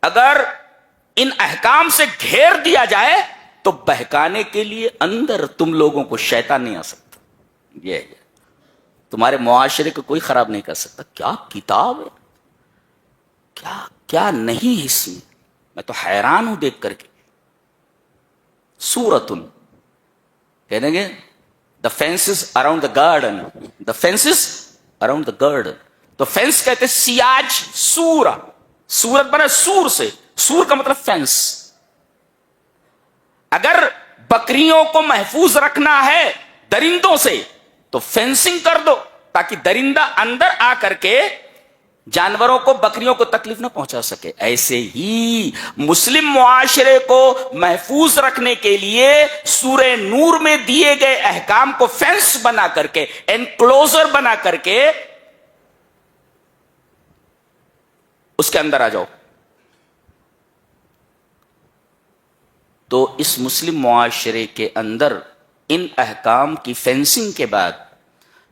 اگر ان احکام سے گھیر دیا جائے تو بہکانے کے لیے اندر تم لوگوں کو شیطان نہیں آ سکتا. یہ تمہارے معاشرے کو کوئی خراب نہیں کر سکتا. کیا کتاب ہے، کیا نہیں ہے اس میں، میں تو حیران ہوں دیکھ کر کے. سورتن کہہ دیں گے the fences around the garden, the fences around the garden. تو فینس کہتے سیاج سورا، سورت بنا سور سے، سور کا مطلب فینس. اگر بکریوں کو محفوظ رکھنا ہے درندوں سے تو فینسنگ کر دو تاکہ درندہ اندر آ کر کے جانوروں کو، بکریوں کو تکلیف نہ پہنچا سکے. ایسے ہی مسلم معاشرے کو محفوظ رکھنے کے لیے سورہ نور میں دیے گئے احکام کو فینس بنا کر کے، انکلوزر بنا کر کے اس کے اندر آ جاؤ. تو اس مسلم معاشرے کے اندر ان احکام کی فینسنگ کے بعد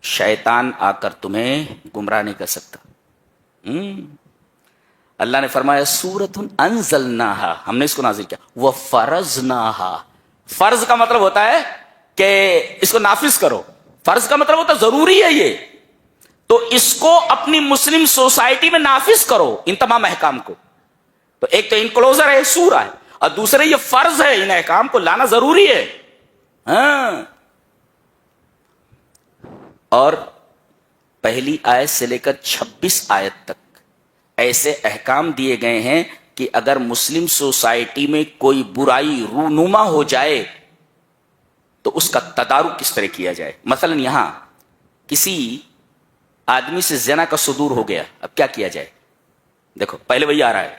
شیطان آ کر تمہیں گمراہ نہیں کر سکتا. اللہ نے فرمایا سورۃ انزلناہا، ہم نے اس کو نازل کیا، وفرضناہا. فرض کا مطلب ہوتا ہے کہ اس کو نافذ کرو، فرض کا مطلب ہوتا ہے ضروری ہے یہ، تو اس کو اپنی مسلم سوسائٹی میں نافذ کرو ان تمام احکام کو. تو ایک تو انکلوزر ہے، سورہ ہے، اور دوسرے یہ فرض ہے، ان احکام کو لانا ضروری ہے. ہاں، اور پہلی آیت سے لے کر 26 آیت تک ایسے احکام دیے گئے ہیں کہ اگر مسلم سوسائٹی میں کوئی برائی رونما ہو جائے تو اس کا تدارک کس طرح کیا جائے. مثلا یہاں کسی آدمی سے زنا کا صدور ہو گیا، اب کیا کیا جائے؟ دیکھو پہلے وہی آ رہا ہے،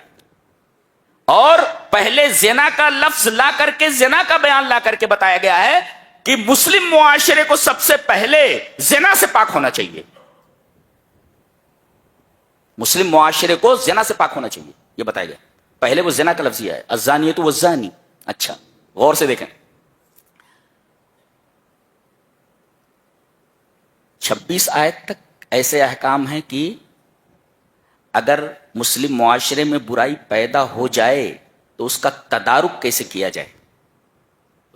اور پہلے زنا کا لفظ لا کر کے، زنا کا بیان لا کر کے بتایا گیا ہے کہ مسلم معاشرے کو سب سے پہلے زنا سے پاک ہونا چاہیے. مسلم معاشرے کو زنا سے پاک ہونا چاہیے، یہ بتایا گیا. پہلے وہ زنا کا لفظ ہے، الزانیۃ والزانی. اچھا غور سے دیکھیں، 26 آیت تک ایسے احکام ہیں کہ اگر مسلم معاشرے میں برائی پیدا ہو جائے تو اس کا تدارک کیسے کیا جائے،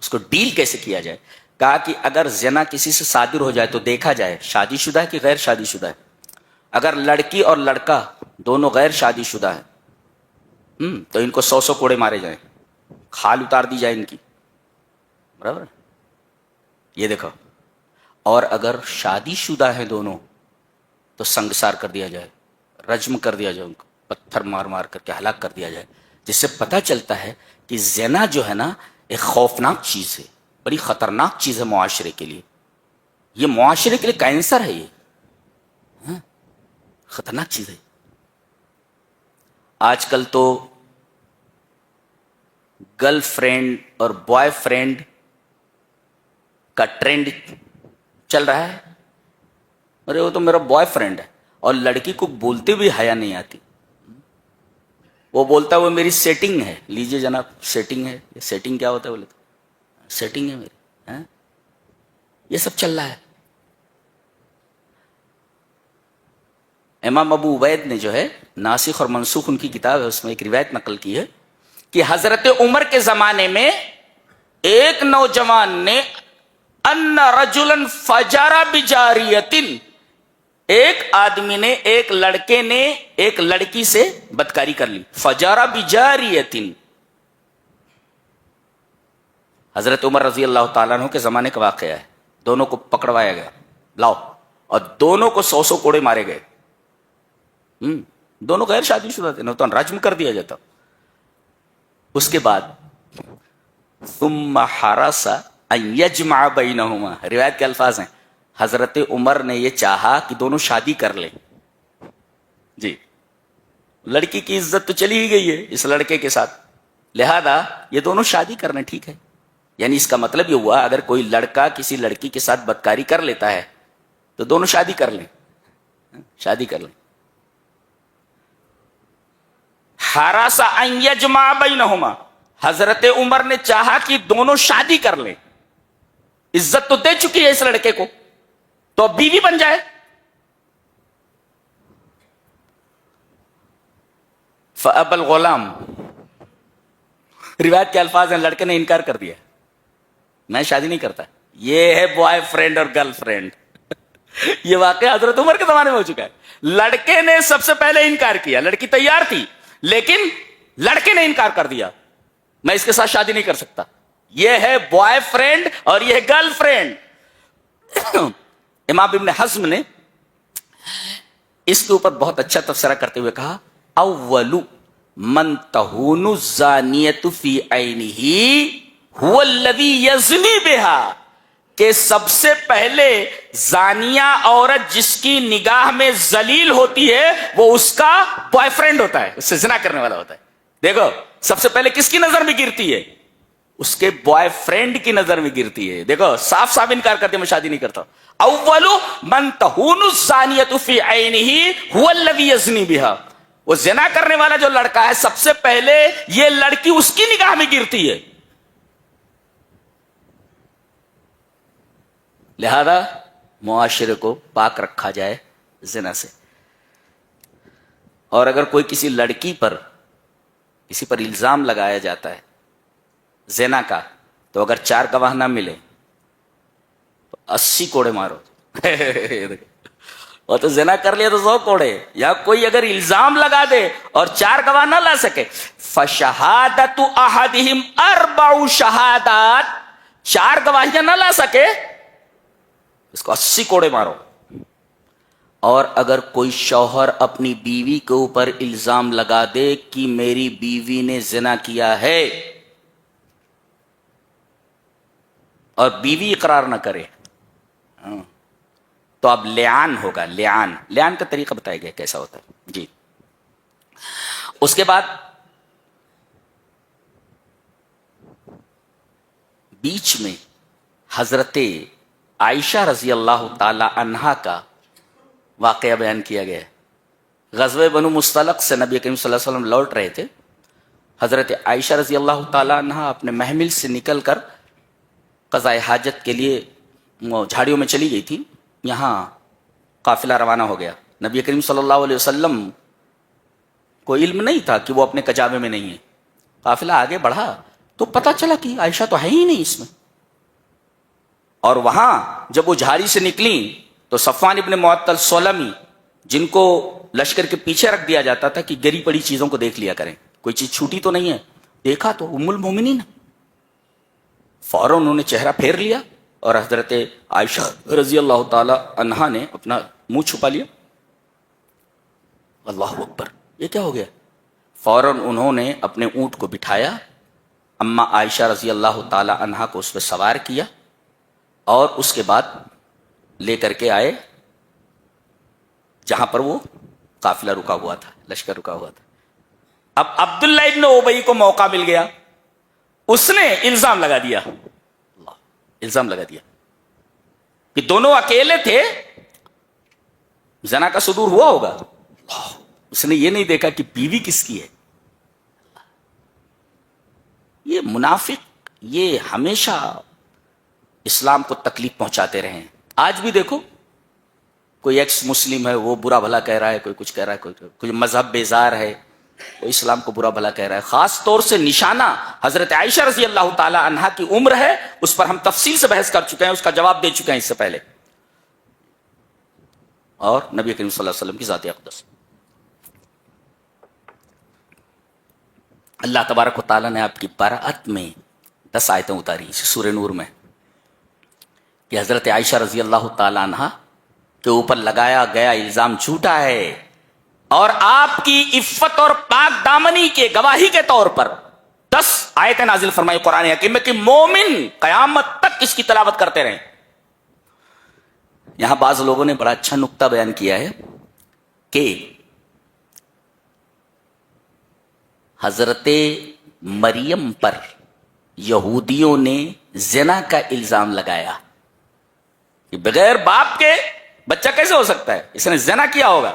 اس کو ڈیل کیسے کیا جائے. کہا کہ اگر زنا کسی سے صادر ہو جائے تو دیکھا جائے شادی شدہ ہے کہ غیر شادی شدہ ہے. اگر لڑکی اور لڑکا دونوں غیر شادی شدہ ہے تو ان کو 100 کوڑے مارے جائیں، کھال اتار دی جائے ان کی، برابر. یہ دیکھو، اور اگر شادی شدہ ہیں دونوں تو سنگسار کر دیا جائے، رجم کر دیا جائے، ان کو پتھر مار مار کر کے ہلاک کر دیا جائے. جس سے پتہ چلتا ہے کہ زنا جو ہے نا ایک خوفناک چیز ہے، بڑی خطرناک چیز ہے معاشرے کے لیے. یہ معاشرے کے لیے کینسر ہے، یہ خطرناک چیز ہے. آج کل تو گرل فرینڈ اور بوائے فرینڈ کا ٹرینڈ چل رہا ہے. ارے وہ تو میرا بوائے فرینڈ ہے، اور لڑکی کو بولتے ہوئے حیا نہیں آتی. وہ بولتا ہے وہ میری سیٹنگ ہے. لیجئے جناب، سیٹنگ ہے. یہ سیٹنگ کیا ہوتا ہے؟ بولے تو سیٹنگ ہے میری. یہ سب چل رہا ہے. امام ابو عبید نے جو ہے ناسخ اور منسوخ ان کی کتاب ہے، اس میں ایک روایت نقل کی ہے کہ حضرت عمر کے زمانے میں ایک نوجوان نے ان رجلا فجر بجاریۃ، ایک آدمی نے، ایک لڑکے نے ایک لڑکی سے بدکاری کر لی. فجر بجاریۃ، حضرت عمر رضی اللہ تعالیٰ عنہ کے زمانے کا واقعہ ہے. دونوں کو پکڑوایا گیا، لاؤ، اور دونوں کو 100 کوڑے مارے گئے. دونوں غیر شادی شدہ تھے، نہ تو رجم کر دیا جاتا. اس کے بعد ثم حرس ان یجمع بینہما، روایت کے الفاظ ہیں حضرت عمر نے یہ چاہا کہ دونوں شادی کر لیں. جی، لڑکی کی عزت تو چلی ہی گئی ہے اس لڑکے کے ساتھ، لہذا یہ دونوں شادی کرنا ٹھیک ہے. یعنی اس کا مطلب یہ ہوا اگر کوئی لڑکا کسی لڑکی کے ساتھ بدکاری کر لیتا ہے تو دونوں شادی کر لیں، شادی کر لیں. حرس ان یجمع بینہما، حضرت عمر نے چاہا کہ دونوں شادی کر لیں، عزت تو دے چکی ہے اس لڑکے کو، تو اب بیوی بن جائے. فأبى الغلام، روایت کے الفاظ ہیں، لڑکے نے انکار کر دیا، میں شادی نہیں کرتا. یہ ہے بوائے فرینڈ اور گرل فرینڈ. یہ واقعہ حضرت عمر کے زمانے میں ہو چکا ہے. لڑکے نے سب سے پہلے انکار کیا، لڑکی تیار تھی لیکن لڑکے نے انکار کر دیا، میں اس کے ساتھ شادی نہیں کر سکتا. یہ ہے بوائے فرینڈ اور یہ ہے گرل فرینڈ. امام ابن حزم نے اس کے اوپر بہت اچھا تبصرہ کرتے ہوئے کہا، اول من تہون الزانیۃ فی عینہ هو الذی یزنی بها، کہ سب سے پہلے زانیہ عورت جس کی نگاہ میں ذلیل ہوتی ہے وہ اس کا بوائے فرینڈ ہوتا ہے، اس سے زنا کرنے والا ہوتا ہے. دیکھو سب سے پہلے کس کی نظر میں گرتی ہے؟ اس کے بوائے فرینڈ کی نظر میں گرتی ہے. دیکھو صاف صاف انکار کرتے میں شادی نہیں کرتا. اول من تہون الزانیۃ فی عینہ هو الذی یزنی بها، وہ زنا کرنے والا جو لڑکا ہے سب سے پہلے یہ لڑکی اس کی نگاہ میں گرتی ہے. لہذا معاشرے کو پاک رکھا جائے زنا سے. اور اگر کوئی کسی لڑکی پر کسی پر الزام لگایا جاتا ہے زنا کا، تو اگر 4 گواہ نہ ملے تو 80 کوڑے مارو. اور تو زنا کر لیا تو 100 کوڑے. یا کوئی اگر الزام لگا دے اور 4 گواہ نہ لا سکے، فشہادت احدہم 4 شہادات، 4 گواہیاں نہ لا سکے اس کو 80 کوڑے مارو. اور اگر کوئی شوہر اپنی بیوی کے اوپر الزام لگا دے کہ میری بیوی نے زنا کیا ہے اور بیوی اقرار نہ کرے تو اب لعان ہوگا. لعان کا طریقہ بتایا گیا کیسا ہوتا ہے جی. اس کے بعد بیچ میں حضرت عائشہ رضی اللہ تعالی عنہا کا واقعہ بیان کیا گیا ہے. غزوہ بنو مستلق سے نبی کریم صلی اللہ علیہ وسلم لوٹ رہے تھے. حضرت عائشہ رضی اللہ تعالی عنہا اپنے محمل سے نکل کر قضاء حاجت کے لیے جھاڑیوں میں چلی گئی تھی. یہاں قافلہ روانہ ہو گیا. نبی کریم صلی اللہ علیہ وسلم کو علم نہیں تھا کہ وہ اپنے کجاوے میں نہیں ہے. قافلہ آگے بڑھا تو پتہ چلا کہ عائشہ تو ہے ہی نہیں اس میں. اور وہاں جب وہ جھاڑی سے نکلی تو صفوان ابن معطل سلمی، جن کو لشکر کے پیچھے رکھ دیا جاتا تھا کہ گری پڑی چیزوں کو دیکھ لیا کریں، کوئی چیز چھوٹی تو نہیں ہے، دیکھا تو ام المومنین، فوراً انہوں نے چہرہ پھیر لیا اور حضرت عائشہ رضی اللہ تعالی عنہا نے اپنا منہ چھپا لیا. اللہ اکبر، یہ کیا ہو گیا؟ فوراً انہوں نے اپنے اونٹ کو بٹھایا، اما عائشہ رضی اللہ تعالی عنہا کو اس پہ سوار کیا اور اس کے بعد لے کر کے آئے جہاں پر وہ قافلہ رکا ہوا تھا، لشکر رکا ہوا تھا. اب عبداللہ ابن ابی کو موقع مل گیا، اس نے الزام لگا دیا، الزام لگا دیا کہ دونوں اکیلے تھے، زنا کا صدور ہوا ہوگا. اس نے یہ نہیں دیکھا کہ بیوی کس کی ہے. یہ منافق یہ ہمیشہ اسلام کو تکلیف پہنچاتے رہے ہیں. آج بھی دیکھو کوئی ایکس مسلم ہے وہ برا بھلا کہہ رہا ہے، کوئی کچھ کہہ رہا ہے، کوئی مذہب بیزار ہے، کوئی اسلام کو برا بھلا کہہ رہا ہے. خاص طور سے نشانہ حضرت عائشہ رضی اللہ تعالی عنہا کی عمر ہے، اس پر ہم تفصیل سے بحث کر چکے ہیں، اس کا جواب دے چکے ہیں اس سے پہلے. اور نبی کریم صلی اللہ علیہ وسلم کی ذات اقدس. اللہ تبارک و تعالیٰ نے آپ کی براءت میں 10 آیتیں اتاری سورہ نور میں کہ حضرت عائشہ رضی اللہ تعالی عنہا کے اوپر لگایا گیا الزام جھوٹا ہے، اور آپ کی عفت اور پاک دامنی کے گواہی کے طور پر 10 آیتیں نازل فرمائی قرآن حکیم میں کہ مومن قیامت تک اس کی تلاوت کرتے رہیں. یہاں بعض لوگوں نے بڑا اچھا نقطہ بیان کیا ہے کہ حضرت مریم پر یہودیوں نے زنا کا الزام لگایا کہ بغیر باپ کے بچہ کیسے ہو سکتا ہے، اس نے زنا کیا ہوگا.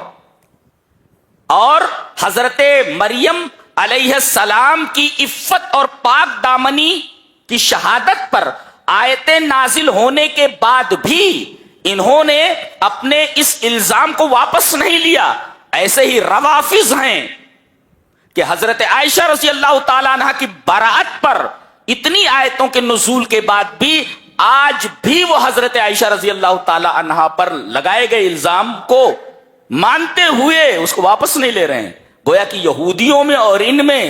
اور حضرت مریم علیہ السلام کی عفت اور پاک دامنی کی شہادت پر آیتیں نازل ہونے کے بعد بھی انہوں نے اپنے اس الزام کو واپس نہیں لیا. ایسے ہی روافض ہیں کہ حضرت عائشہ رضی اللہ تعالیٰ عنہ کی براءت پر اتنی آیتوں کے نزول کے بعد بھی آج بھی وہ حضرت عائشہ رضی اللہ تعالیٰ عنہ پر لگائے گئے الزام کو مانتے ہوئے اس کو واپس نہیں لے رہے ہیں. گویا کہ یہودیوں میں اور ان میں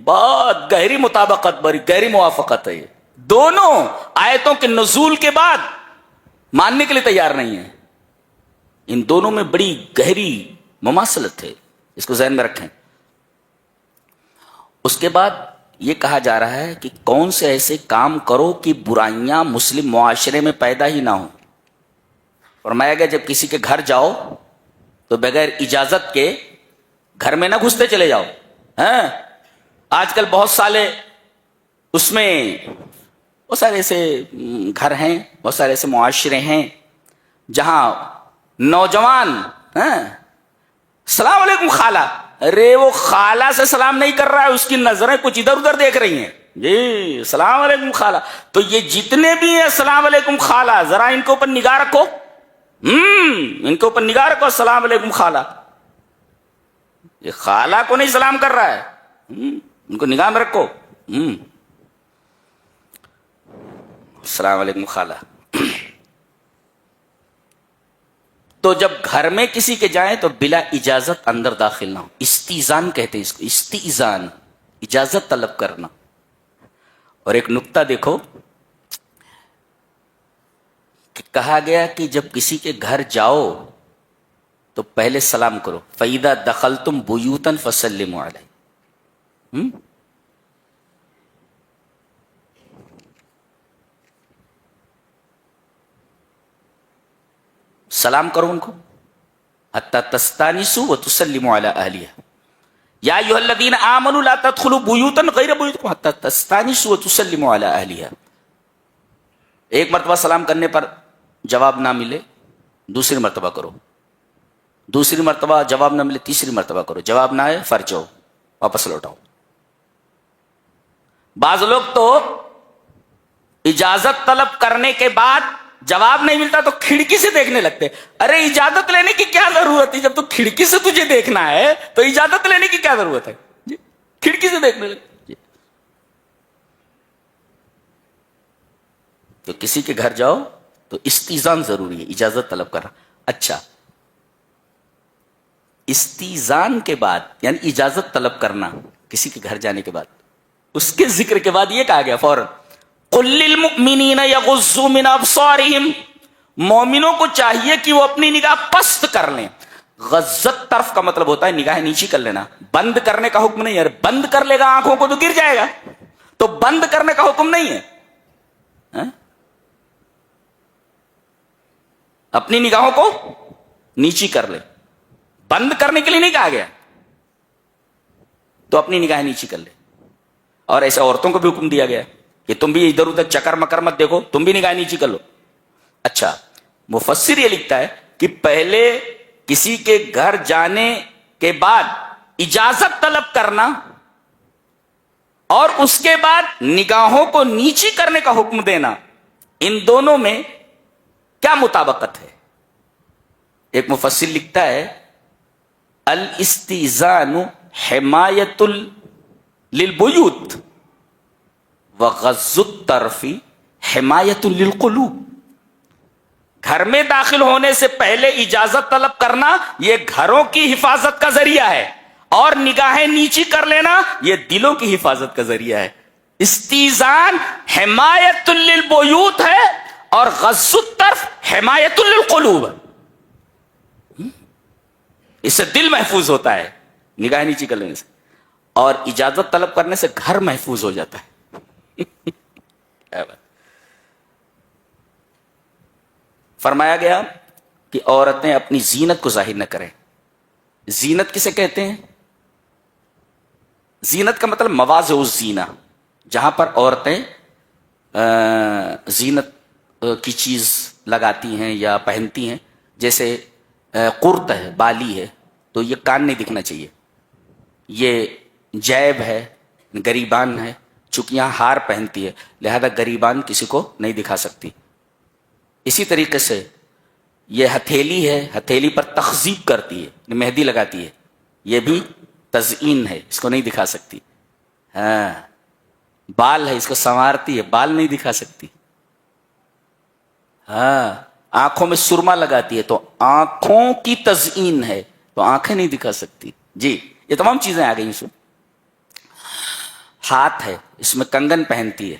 بہت گہری مطابقت، بڑی گہری موافقت ہے. دونوں آیتوں کے نزول کے بعد ماننے کے لیے تیار نہیں ہیں. ان دونوں میں بڑی گہری مماثلت ہے، اس کو ذہن میں رکھیں. اس کے بعد یہ کہا جا رہا ہے کہ کون سے ایسے کام کرو کہ برائیاں مسلم معاشرے میں پیدا ہی نہ ہوں. فرمایا گیا جب کسی کے گھر جاؤ تو بغیر اجازت کے گھر میں نہ گھستے چلے جاؤ. آج کل بہت سارے اس میں بہت سارے ایسے گھر ہیں، بہت سارے ایسے معاشرے ہیں جہاں نوجوان السلام علیکم خالہ، ارے وہ خالہ سے سلام نہیں کر رہا ہے، اس کی نظریں کچھ ادھر ادھر دیکھ رہی ہیں. جی السلام علیکم خالہ. تو یہ جتنے بھی ہیں السلام علیکم خالہ، ذرا ان کے اوپر نگاہ رکھو. ان کے اوپر نگاہ رکھو. السلام علیکم خالہ، یہ خالہ کو نہیں سلام کر رہا ہے، ان کو نگاہ میں رکھو. السلام علیکم خالہ. تو جب گھر میں کسی کے جائیں تو بلا اجازت اندر داخل نہ ہو. استئذان کہتے ہیں اس کو، استئذان، اجازت طلب کرنا. اور ایک نکتہ دیکھو کہ کہا گیا کہ جب کسی کے گھر جاؤ تو پہلے سلام کرو. فَإِذَا دَخَلْتُمْ بُيُوتًا فَسَلِّمُوا عَلَيْهِ. سلام کرو ان کو. حتی تستانسوا وتسلموا علی اہلها. یا ایھا الذین آمنوا لا تدخلوا بیوتا غیر بیوتکم حتی تستانسوا وتسلموا علی اہلها. ایک مرتبہ سلام کرنے پر جواب نہ ملے دوسری مرتبہ کرو، دوسری مرتبہ جواب نہ ملے تیسری مرتبہ کرو، جواب نہ آئے فرج جاؤ، واپس لوٹاؤ. بعض لوگ تو اجازت طلب کرنے کے بعد جواب نہیں ملتا تو کھڑکی سے دیکھنے لگتے. ارے اجازت لینے کی کیا ضرورت ہے؟ جب تو کھڑکی سے تجھے دیکھنا ہے تو اجازت لینے کی کیا ضرورت ہے؟ جی کھڑکی سے دیکھنے لگتے. جی. تو کسی کے گھر جاؤ تو استئذان ضروری ہے، اجازت طلب کرنا. اچھا، استئذان کے بعد یعنی اجازت طلب کرنا کسی کے گھر جانے کے بعد، اس کے ذکر کے بعد یہ کہا گیا فوراً قُلْ لِلْمُؤْمِنِينَ يَغُضُّوا مِنْ أَبْصَارِهِمْ. مومنوں کو چاہیے کہ وہ اپنی نگاہ پست کر لیں. غضت طرف کا مطلب ہوتا ہے نگاہ نیچی کر لینا. بند کرنے کا حکم نہیں ہے. بند کر لے گا آنکھوں کو تو گر جائے گا، تو بند کرنے کا حکم نہیں ہے. اپنی نگاہوں کو نیچی کر لے. بند کرنے کے لیے نہیں کہا گیا، تو اپنی نگاہ نیچی کر لے. اور ایسے عورتوں کو بھی حکم دیا گیا کہ تم بھی ادھر ادھر چکر مکر مت دیکھو، تم بھی نگاہ نیچی کر لو. اچھا، مفسر یہ لکھتا ہے کہ پہلے کسی کے گھر جانے کے بعد اجازت طلب کرنا اور اس کے بعد نگاہوں کو نیچی کرنے کا حکم دینا، ان دونوں میں کیا مطابقت ہے؟ ایک مفسر لکھتا ہے الاستئذان حمایت للبیوت وغض الطرف حمایت للقلوب. گھر میں داخل ہونے سے پہلے اجازت طلب کرنا یہ گھروں کی حفاظت کا ذریعہ ہے، اور نگاہیں نیچی کر لینا یہ دلوں کی حفاظت کا ذریعہ ہے. استئذان حمایت للبیوت ہے اور غض الطرف حمایت للقلوب. اس سے دل محفوظ ہوتا ہے نگاہ نیچی کر لینے سے، اور اجازت طلب کرنے سے گھر محفوظ ہو جاتا ہے. فرمایا گیا کہ عورتیں اپنی زینت کو ظاہر نہ کریں. زینت کسے کہتے ہیں؟ زینت کا مطلب مواضع الزینہ، جہاں پر عورتیں زینت کی چیز لگاتی ہیں یا پہنتی ہیں. جیسے قرط ہے، بالی ہے، تو یہ کان نہیں دکھنا چاہیے، یہ جیب ہے، گریبان ہے، چونکہ یہاں ہار پہنتی ہے لہذا گریبان کسی کو نہیں دکھا سکتی. اسی طریقے سے یہ ہتھیلی ہے، ہتھیلی پر تخذیب کرتی ہے، مہندی لگاتی ہے، یہ بھی تزئین ہے، اس کو نہیں دکھا سکتی. ہاں بال ہے، اس کو سنوارتی ہے، بال نہیں دکھا سکتی. ہاں آنکھوں میں سرما لگاتی ہے تو آنکھوں کی تزئین ہے تو آنکھیں نہیں دکھا سکتی. جی یہ تمام چیزیں آ گئی اس میں. ہاتھ ہے، اس میں کنگن پہنتی ہے،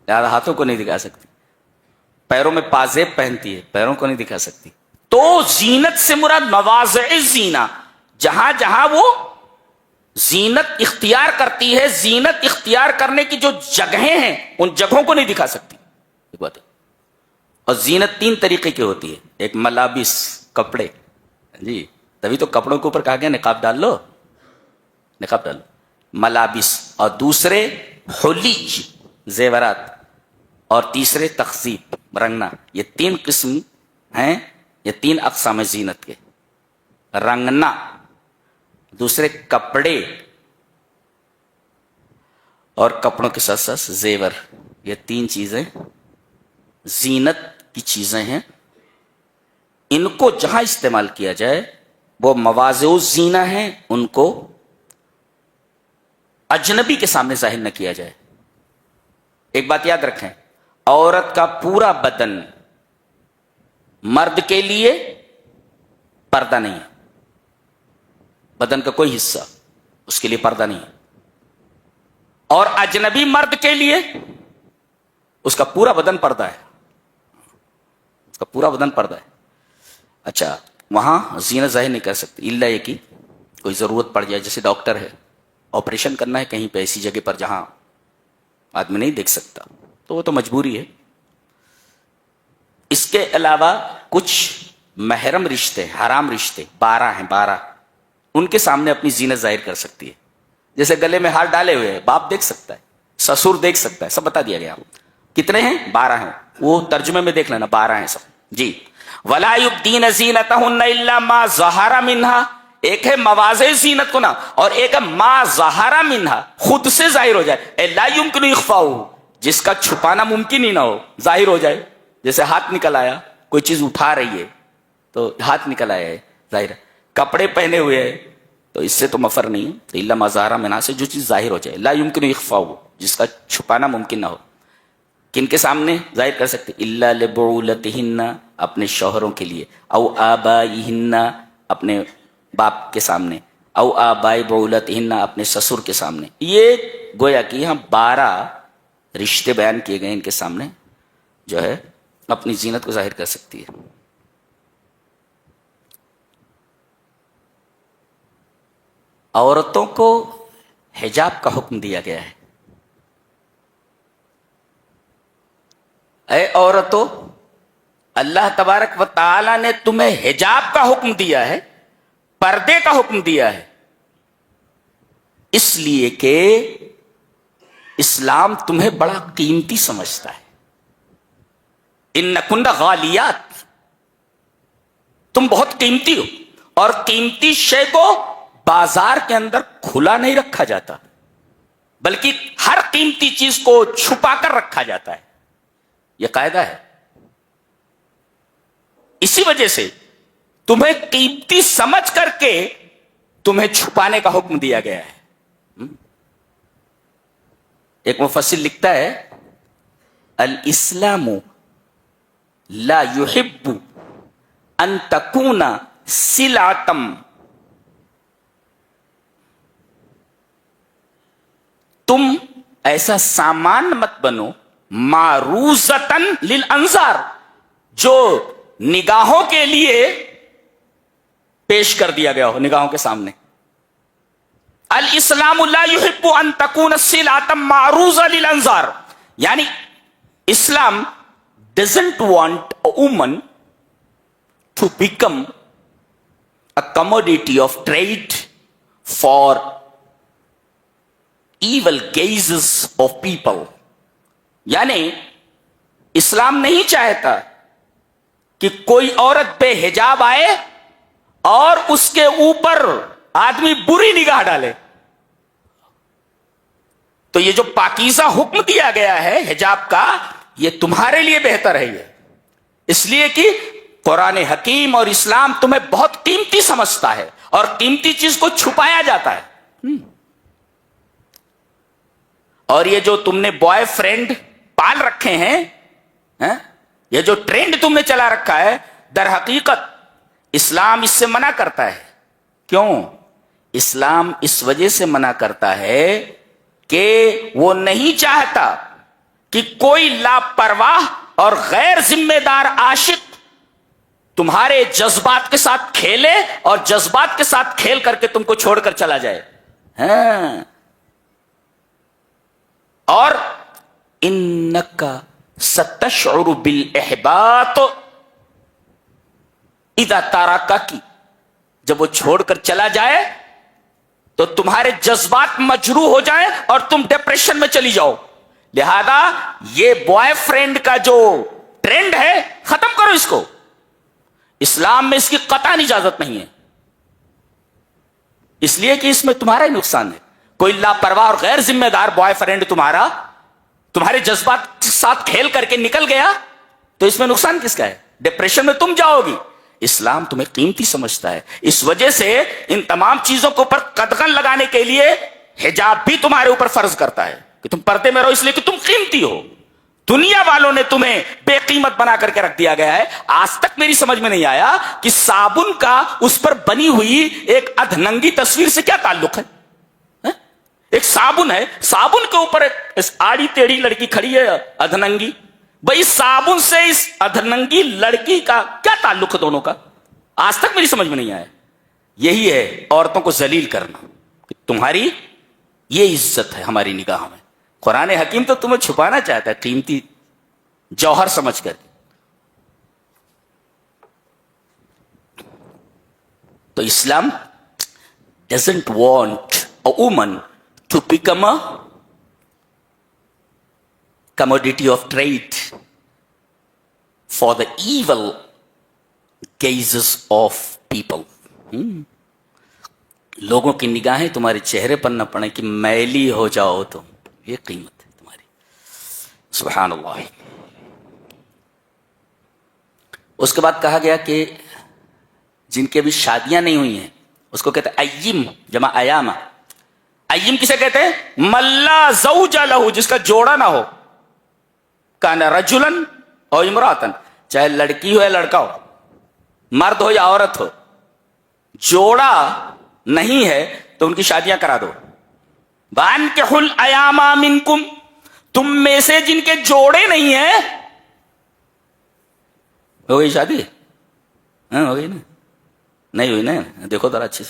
لہٰذا ہاتھوں کو نہیں دکھا سکتی. پیروں میں پازیب پہنتی ہے، پیروں کو نہیں دکھا سکتی. تو زینت سے مراد مواضع زینہ، جہاں جہاں وہ زینت اختیار کرتی ہے، زینت اختیار کرنے کی جو جگہیں ہیں ان جگہوں کو نہیں دکھا سکتی. ایک بات ہے. اور زینت تین طریقے کی ہوتی ہے. ایک ملابس، کپڑے، جی تبھی تو کپڑوں کے اوپر کہا گیا نقاب ڈال لو، نقاب ڈال لو. ملابس، اور دوسرے حلیج، زیورات، اور تیسرے تخذیب، رنگنا. یہ تین قسم ہیں، یہ تین اقسام زینت کے. رنگنا، دوسرے کپڑے، اور کپڑوں کے ساتھ ساتھ زیور. یہ تین چیزیں زینت کی چیزیں ہیں. ان کو جہاں استعمال کیا جائے وہ مواضع الزینہ ہیں، ان کو اجنبی کے سامنے ظاہر نہ کیا جائے. ایک بات یاد رکھیں، عورت کا پورا بدن مرد کے لیے پردہ نہیں ہے. بدن کا کوئی حصہ اس کے لیے پردہ نہیں ہے. اور اجنبی مرد کے لیے اس کا پورا بدن پردہ ہے، اس کا پورا بدن پردہ ہے. اچھا وہاں زینت ظاہر نہیں کر سکتی الا یہ کہ کوئی ضرورت پڑ جائے، جیسے ڈاکٹر ہے، آپریشن کرنا ہے کہیں پہ ایسی جگہ پر جہاں آدمی نہیں دیکھ سکتا تو وہ تو مجبوری ہے. اس کے علاوہ کچھ محرم رشتے، حرام رشتے 12 ہیں، 12 ان کے سامنے اپنی زینت ظاہر کر سکتی ہے. جیسے گلے میں ہار ڈالے ہوئے ہیں، باپ دیکھ سکتا ہے، سسر دیکھ سکتا ہے، سب بتا دیا گیا. کتنے ہیں؟ 12 ہیں. وہ ترجمے میں دیکھ لینا، 12 ہیں سب. جی وَلَا يُبْدِينَ زِينَتَهُنَّ إِلَّا مَا ظَهَرَ مِنْهَا. ایک ہے مواضع زینت کو نا، اور ایک ہے ما ظہر منہا، خود سے ظاہر ہو جائے. لا يمكن اخفاؤه، جس کا چھپانا ممکن ہی نہ ہو، ظاہر ہو جائے. جیسے ہاتھ نکل آیا، کوئی چیز اٹھا رہی ہے تو ہاتھ نکل آیا ہے، ظاہر ہے. کپڑے پہنے ہوئے ہیں تو اس سے تو مفر نہیں ہے. الا ما ظہر منہا سے جو چیز ظاہر ہو جائے. لا يمكن اخفاؤه، جس کا چھپانا ممکن نہ ہو. کن کے سامنے ظاہر کر سکتے؟ الا لبعولتهن، اپنے شوہروں کے لیے، او آبائهن، اپنے باپ کے سامنے، او آبائی بعولتہن، اپنے سسر کے سامنے. یہ گویا کہ یہاں 12 رشتے بیان کیے گئے، ان کے سامنے جو ہے اپنی زینت کو ظاہر کر سکتی ہے. عورتوں کو حجاب کا حکم دیا گیا ہے. اے عورتوں، اللہ تبارک و تعالی نے تمہیں حجاب کا حکم دیا ہے، پردے کا حکم دیا ہے، اس لیے کہ اسلام تمہیں بڑا قیمتی سمجھتا ہے. انکن غالیات، تم بہت قیمتی ہو، اور قیمتی شے کو بازار کے اندر کھلا نہیں رکھا جاتا، بلکہ ہر قیمتی چیز کو چھپا کر رکھا جاتا ہے. یہ قاعدہ ہے. اسی وجہ سے تمہیں قیمتی سمجھ کر کے تمہیں چھپانے کا حکم دیا گیا ہے. ایک مفسر لکھتا ہے الاسلام لا يحب ان تكون سلعتم، تم ایسا سامان مت بنو معروضتاً للانظار، جو نگاہوں کے لیے پیش کر دیا گیا ہو، نگاہوں کے سامنے. الاسلام لا يحب ان تكون سلعة معروضة للانظار، یعنی اسلام doesn't want a woman to become a commodity of trade for evil gazes of people. یعنی اسلام نہیں چاہتا کہ کوئی عورت بے حجاب آئے اور اس کے اوپر آدمی بری نگاہ ڈالے. تو یہ جو پاکیزہ حکم دیا گیا ہے حجاب کا، یہ تمہارے لیے بہتر ہے، یہ اس لیے کہ قرآن حکیم اور اسلام تمہیں بہت قیمتی سمجھتا ہے، اور قیمتی چیز کو چھپایا جاتا ہے۔ اور یہ جو تم نے بوائے فرینڈ پال رکھے ہیں، یہ جو ٹرینڈ تم نے چلا رکھا ہے، در حقیقت اسلام اس سے منع کرتا ہے۔ کیوں؟ اسلام اس وجہ سے منع کرتا ہے کہ وہ نہیں چاہتا کہ کوئی لاپرواہ اور غیر ذمہ دار عاشق تمہارے جذبات کے ساتھ کھیلے اور جذبات کے ساتھ کھیل کر کے تم کو چھوڑ کر چلا جائے۔ اور انک ستشعر بالاحباط اذا ترکک، جب وہ چھوڑ کر چلا جائے تو تمہارے جذبات مجروح ہو جائیں اور تم ڈپریشن میں چلی جاؤ۔ لہذا یہ بوائے فرینڈ کا جو ٹرینڈ ہے، ختم کرو اس کو۔ اسلام میں اس کی قطعاً اجازت نہیں ہے، اس لیے کہ اس میں تمہارا ہی نقصان ہے۔ کوئی لاپرواہ اور غیر ذمہ دار بوائے فرینڈ تمہارے جذبات کے ساتھ کھیل کر کے نکل گیا تو اس میں نقصان کس کا ہے؟ ڈپریشن میں تم جاؤ گی۔ اسلام تمہیں قیمتی سمجھتا ہے، اس وجہ سے ان تمام چیزوں کے اوپر قدغن لگانے کے لیے حجاب بھی تمہارے اوپر فرض کرتا ہے کہ تم پردے میں رہو، اس لیے کہ تم قیمتی ہو۔ دنیا والوں نے تمہیں بے قیمت بنا کر کے رکھ دیا گیا ہے۔ آج تک میری سمجھ میں نہیں آیا کہ صابن کا اس پر بنی ہوئی ایک ادھننگی تصویر سے کیا تعلق ہے۔ ایک صابن ہے، صابن کے اوپر ایک آڑی ٹیڑھی لڑکی کھڑی ہے ادھننگی، بھائی صابن سے اس ادھننگی لڑکی کا کیا تعلق ہے دونوں کا؟ آج تک میری سمجھ میں نہیں آیا۔ یہی ہے عورتوں کو ذلیل کرنا، کہ تمہاری یہ عزت ہے ہماری نگاہوں میں۔ قرآن حکیم تو تمہیں چھپانا چاہتا ہے قیمتی جوہر سمجھ کر۔ تو اسلام doesn't want a woman to become a commodity of trade for the evil gazes of people. لوگوں کی نگاہیں تمہارے چہرے پر نہ پڑیں کہ میلی ہو جاؤ تم، یہ قیمت ہے تمہاری۔ سبحان اللہ۔ اس کے بعد کہا گیا کہ جن کی ابھی شادیاں نہیں ہوئی ہیں اس کو کہتے ہیں ایم، جمع ایامہ۔ ایم کسے کہتے ہیں؟ ملا زوج لہو، جس کا جوڑا نہ ہو، کان رجلن او امراتن، چاہے لڑکی ہو یا لڑکا ہو، مرد ہو یا عورت ہو، جوڑا نہیں ہے تو ان کی شادیاں کرا دو۔ وانکحوا الایام منکم، تم میں سے جن کے جوڑے نہیں ہیں، ہو گئی شادی؟ ہو گئی نا؟ نہیں ہوئی نا؟ دیکھو ذرا اچھی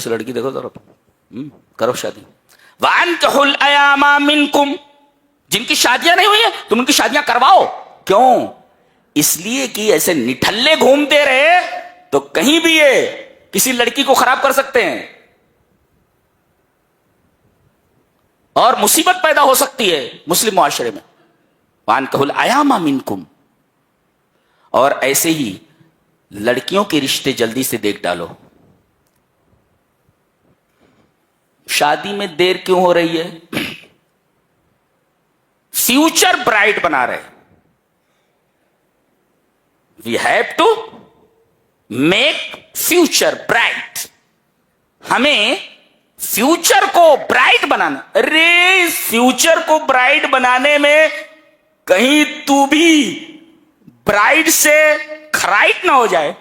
سی لڑکی دیکھو ذرا، کرو شادی۔ وانکحوا الایام منکم، جن کی شادیاں نہیں ہوئی ہیں تم ان کی شادیاں کرواؤ۔ کیوں؟ اس لیے کہ ایسے نٹھلے گھومتے رہے تو کہیں بھی یہ کسی لڑکی کو خراب کر سکتے ہیں اور مصیبت پیدا ہو سکتی ہے مسلم معاشرے میں۔ وانکحوا الایام منکم، اور ایسے ہی لڑکیوں کے رشتے جلدی سے دیکھ ڈالو۔ شادی میں دیر کیوں ہو رہی ہے؟ فیوچر برائٹ بنا رہے، we have to make future bright, ہمیں فیوچر کو برائٹ بنانا۔ ارے فیوچر کو برائٹ بنانے میں کہیں تو بھی برائٹ سے کھرائٹ نہ ہو جائے،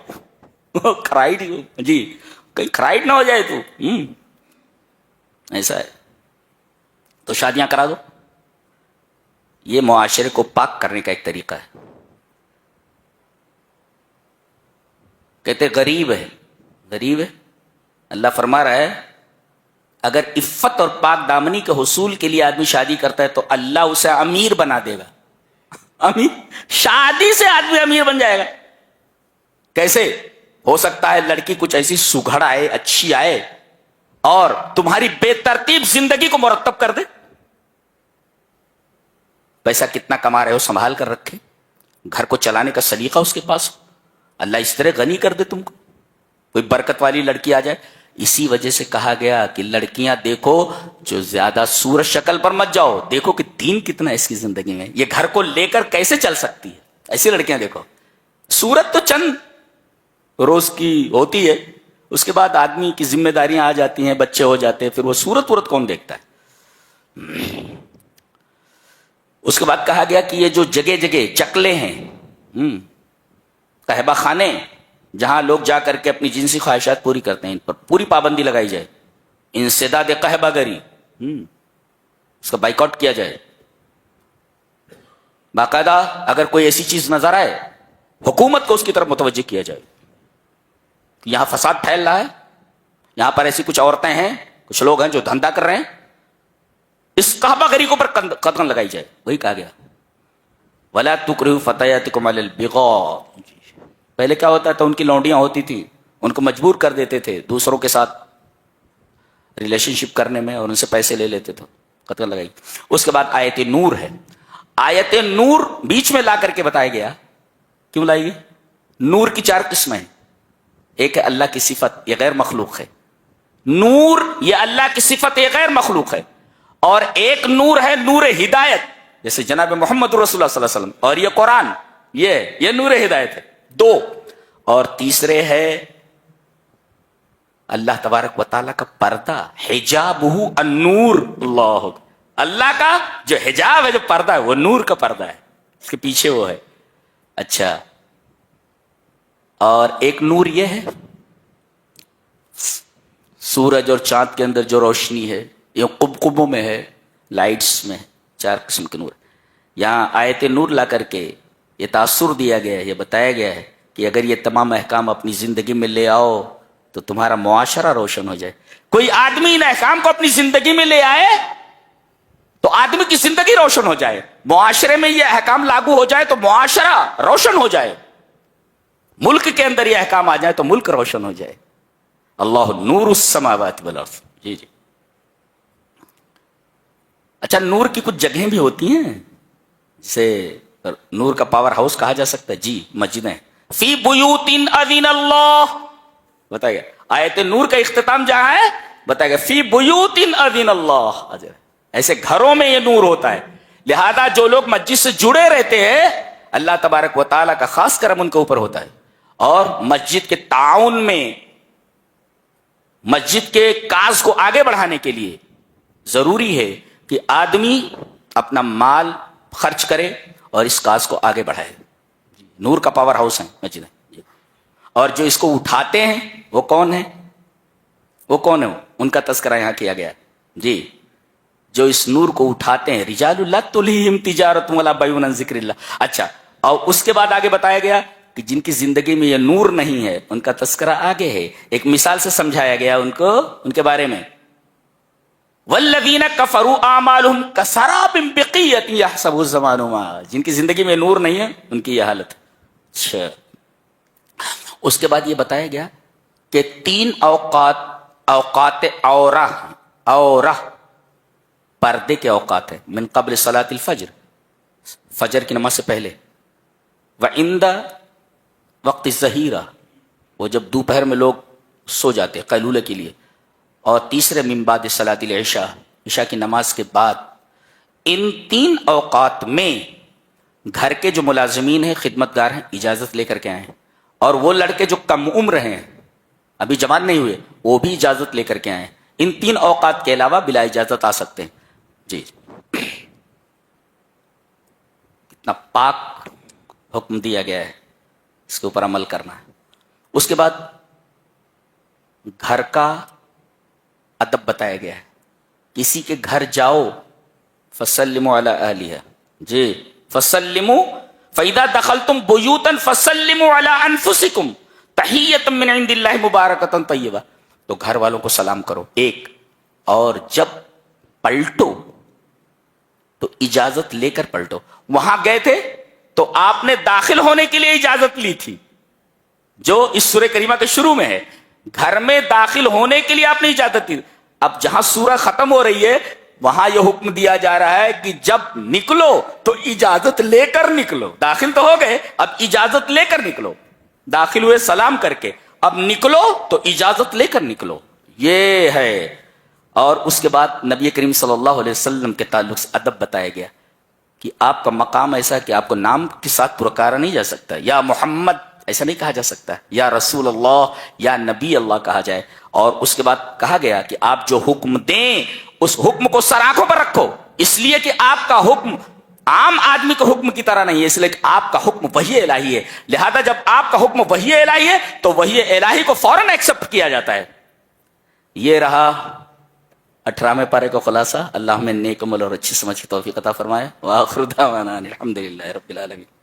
کھرائٹ جی، کہیں کھرائٹ نہ ہو جائے تو ایسا ہے۔ تو شادیاں کرا دو، یہ معاشرے کو پاک کرنے کا ایک طریقہ ہے۔ کہتے غریب ہے، اللہ فرما رہا ہے اگر عفت اور پاک دامنی کے حصول کے لیے آدمی شادی کرتا ہے تو اللہ اسے امیر بنا دے گا۔ امیر، شادی سے آدمی امیر بن جائے گا۔ کیسے ہو سکتا ہے؟ لڑکی کچھ ایسی سگھڑ آئے، اچھی آئے اور تمہاری بے ترتیب زندگی کو مرتب کر دے۔ پیسہ کتنا کما رہے ہو سنبھال کر رکھے، گھر کو چلانے کا سلیقہ اس کے پاس ہو، اللہ اس طرح غنی کر دے تم کو۔ کوئی برکت والی لڑکی آ جائے، اسی وجہ سے کہا گیا کہ لڑکیاں دیکھو جو زیادہ صورت شکل پر مت جاؤ، دیکھو کہ دین کتنا ہے اس کی زندگی میں، یہ گھر کو لے کر کیسے چل سکتی ہے، ایسی لڑکیاں دیکھو. صورت تو چند روز کی ہوتی ہے، اس کے بعد آدمی کی ذمہ داریاں آ جاتی ہیں، بچے ہو جاتے ہیں، پھر وہ صورت کون دیکھتا ہے. اس کے بعد کہا گیا کہ یہ جو جگہ جگہ چکلے ہیں، قہبہ خانے جہاں لوگ جا کر کے اپنی جنسی خواہشات پوری کرتے ہیں، ان پر پوری پابندی لگائی جائے. انسداد قہبہ گری، اس کا بائیکاٹ کیا جائے. باقاعدہ اگر کوئی ایسی چیز نظر آئے حکومت کو اس کی طرف متوجہ کیا جائے. یہاں فساد پھیل رہا ہے، یہاں پر ایسی کچھ عورتیں ہیں، کچھ لوگ ہیں جو دھندا کر رہے ہیں، اس قہبہ گری کو پر قدغن لگائی جائے. وہی کہا گیا وَلَا تُكْرِهُ فَتَيَاتِكُمْ عَلَى الْبِغَاءِ. پہلے کیا ہوتا تھا، ان کی لونڈیاں ہوتی تھی، ان کو مجبور کر دیتے تھے دوسروں کے ساتھ ریلیشن شپ کرنے میں، اور ان سے پیسے لے لیتے تھے، قدغن لگائی. اس کے بعد آیت نور ہے. آیت نور بیچ میں لا کر کے بتایا گیا. کیوں لائی گئی؟ نور کی 4 قسمیں ہیں. ایک ہے اللہ کی صفت، یہ غیر مخلوق ہے. نور یہ اللہ کی صفت، یہ غیر مخلوق ہے. اور ایک نور ہے نور ہدایت، جیسے جناب محمد رسول اللہ صلی اللہ علیہ وسلم، اور یہ قرآن، یہ نور ہدایت ہے. 2. اور تیسرے ہے اللہ تبارک و تعالیٰ کا پردہ، حجابہ النور. اللہ کا جو حجاب ہے، جو پردہ ہے، وہ نور کا پردہ ہے، اس کے پیچھے وہ ہے. اچھا، اور ایک نور یہ ہے سورج اور چاند کے اندر جو روشنی ہے، یہ قبقبوں میں ہے، لائٹس میں. 4 قسم کے نور. یہاں آیت نور لا کر کے یہ تاثر دیا گیا ہے، یہ بتایا گیا ہے کہ اگر یہ تمام احکام اپنی زندگی میں لے آؤ تو تمہارا معاشرہ روشن ہو جائے. کوئی آدمی ان احکام کو اپنی زندگی میں لے آئے تو آدمی کی زندگی روشن ہو جائے. معاشرے میں یہ احکام لاگو ہو جائے تو معاشرہ روشن ہو جائے. ملک کے اندر یہ احکام آ جائے تو ملک روشن ہو جائے. اللہ نور السماوات والارض. جی. اچھا، نور کی کچھ جگہیں بھی ہوتی ہیں جسے نور کا پاور ہاؤس کہا جا سکتا ہے. جی، مسجدیں. فی بیوت اذن اللہ بتایا گیا. آیت نور کا اختتام جہاں ہے بتایا گیا فی بیوت اذن اللہ. ایسے گھروں میں یہ نور ہوتا ہے. لہذا جو لوگ مسجد سے جڑے رہتے ہیں، اللہ تبارک و تعالیٰ کا خاص کرم ان کے اوپر ہوتا ہے. اور مسجد کے تعاون میں، مسجد کے کاز کو آگے بڑھانے کے لیے ضروری ہے کہ آدمی اپنا مال خرچ کرے اور اس کاز کو آگے بڑھائے. نور کا پاور ہاؤس ہے مسجد. اور جو اس کو اٹھاتے ہیں وہ کون ہیں؟ وہ کون ہے؟ ان کا تذکرہ یہاں کیا گیا. جی، جو اس نور کو اٹھاتے ہیں، رجال لا تلہیہم تجارت ولا بیع عن ذکر اللہ. اچھا، اور اس کے بعد آگے بتایا گیا کہ جن کی زندگی میں یہ نور نہیں ہے ان کا تذکرہ آگے ہے. ایک مثال سے سمجھایا گیا ان کو، ان کے بارے میں. والذین کفروا اعمالهم کسراب بقیۃ یحسبہ الظمآن ماء. جن کی زندگی میں نور نہیں ہے ان کی یہ حالت. اچھا، اس کے بعد یہ بتایا گیا کہ 3 اوقات اورہ پردے کے اوقات ہیں. من قبل صلاۃ الفجر، فجر کی نماز سے پہلے. وعند وقت الظہیرہ، وہ جب دوپہر میں لوگ سو جاتے قیلولہ کے لیے. اور تیسرے من بعد صلاۃ العشاء، عشاء کی نماز کے بعد. ان 3 اوقات میں گھر کے جو ملازمین ہیں، خدمتگار ہیں، اجازت لے کر کے آئے ہیں. اور وہ لڑکے جو کم عمر ہیں، ابھی جوان نہیں ہوئے، وہ بھی اجازت لے کر کے آئے ہیں. ان 3 اوقات کے علاوہ بلا اجازت آ سکتے ہیں. جی، کتنا پاک حکم دیا گیا ہے، اس کے اوپر عمل کرنا ہے. اس کے بعد گھر کا ادب بتایا گیا ہے. کسی کے گھر جاؤ فسلموا علی اہلہا. جی، فسلموا فاذا دخلتم بیوتا فسلموا علی انفسکم تحیۃ من عند اللہ مبارکۃ طیبہ. تو گھر والوں کو سلام کرو. ایک، اور جب پلٹو تو اجازت لے کر پلٹو. وہاں گئے تھے تو آپ نے داخل ہونے کے لیے اجازت لی تھی، جو اس سورہ کریمہ کے شروع میں ہے. گھر میں داخل ہونے کے لیے آپ نے اجازت دی. اب جہاں سورہ ختم ہو رہی ہے وہاں یہ حکم دیا جا رہا ہے کہ جب نکلو تو اجازت لے کر نکلو. داخل تو ہو گئے، اب اجازت لے کر نکلو. داخل ہوئے سلام کر کے، اب نکلو تو اجازت لے کر نکلو. یہ ہے. اور اس کے بعد نبی کریم صلی اللہ علیہ وسلم کے تعلق سے ادب بتایا گیا کہ آپ کا مقام ایسا کہ آپ کو نام کے ساتھ پکارا نہیں جا سکتا. یا محمد ایسا نہیں کہا جا سکتا. یا رسول اللہ یا نبی اللہ کہا جائے. اور اس کے بعد کہا گیا کہ آپ جو حکم دیں اس حکم کو سر آنکھوں پر رکھو، اس لیے کہ آپ کا حکم عام آدمی کے حکم کی طرح نہیں ہے، اس لیے کہ آپ کا حکم وحی الہی ہے. لہذا جب آپ کا حکم وحی الہی ہے تو وحی الہی کو فوراً ایکسپٹ کیا جاتا ہے. یہ رہا 18ویں پارے کا خلاصہ. اللہ ہمیں نیک عمل اور اچھی سمجھ کی توفیق عطا فرمائے. وآخر دعوانا الحمدللہ رب العالمین.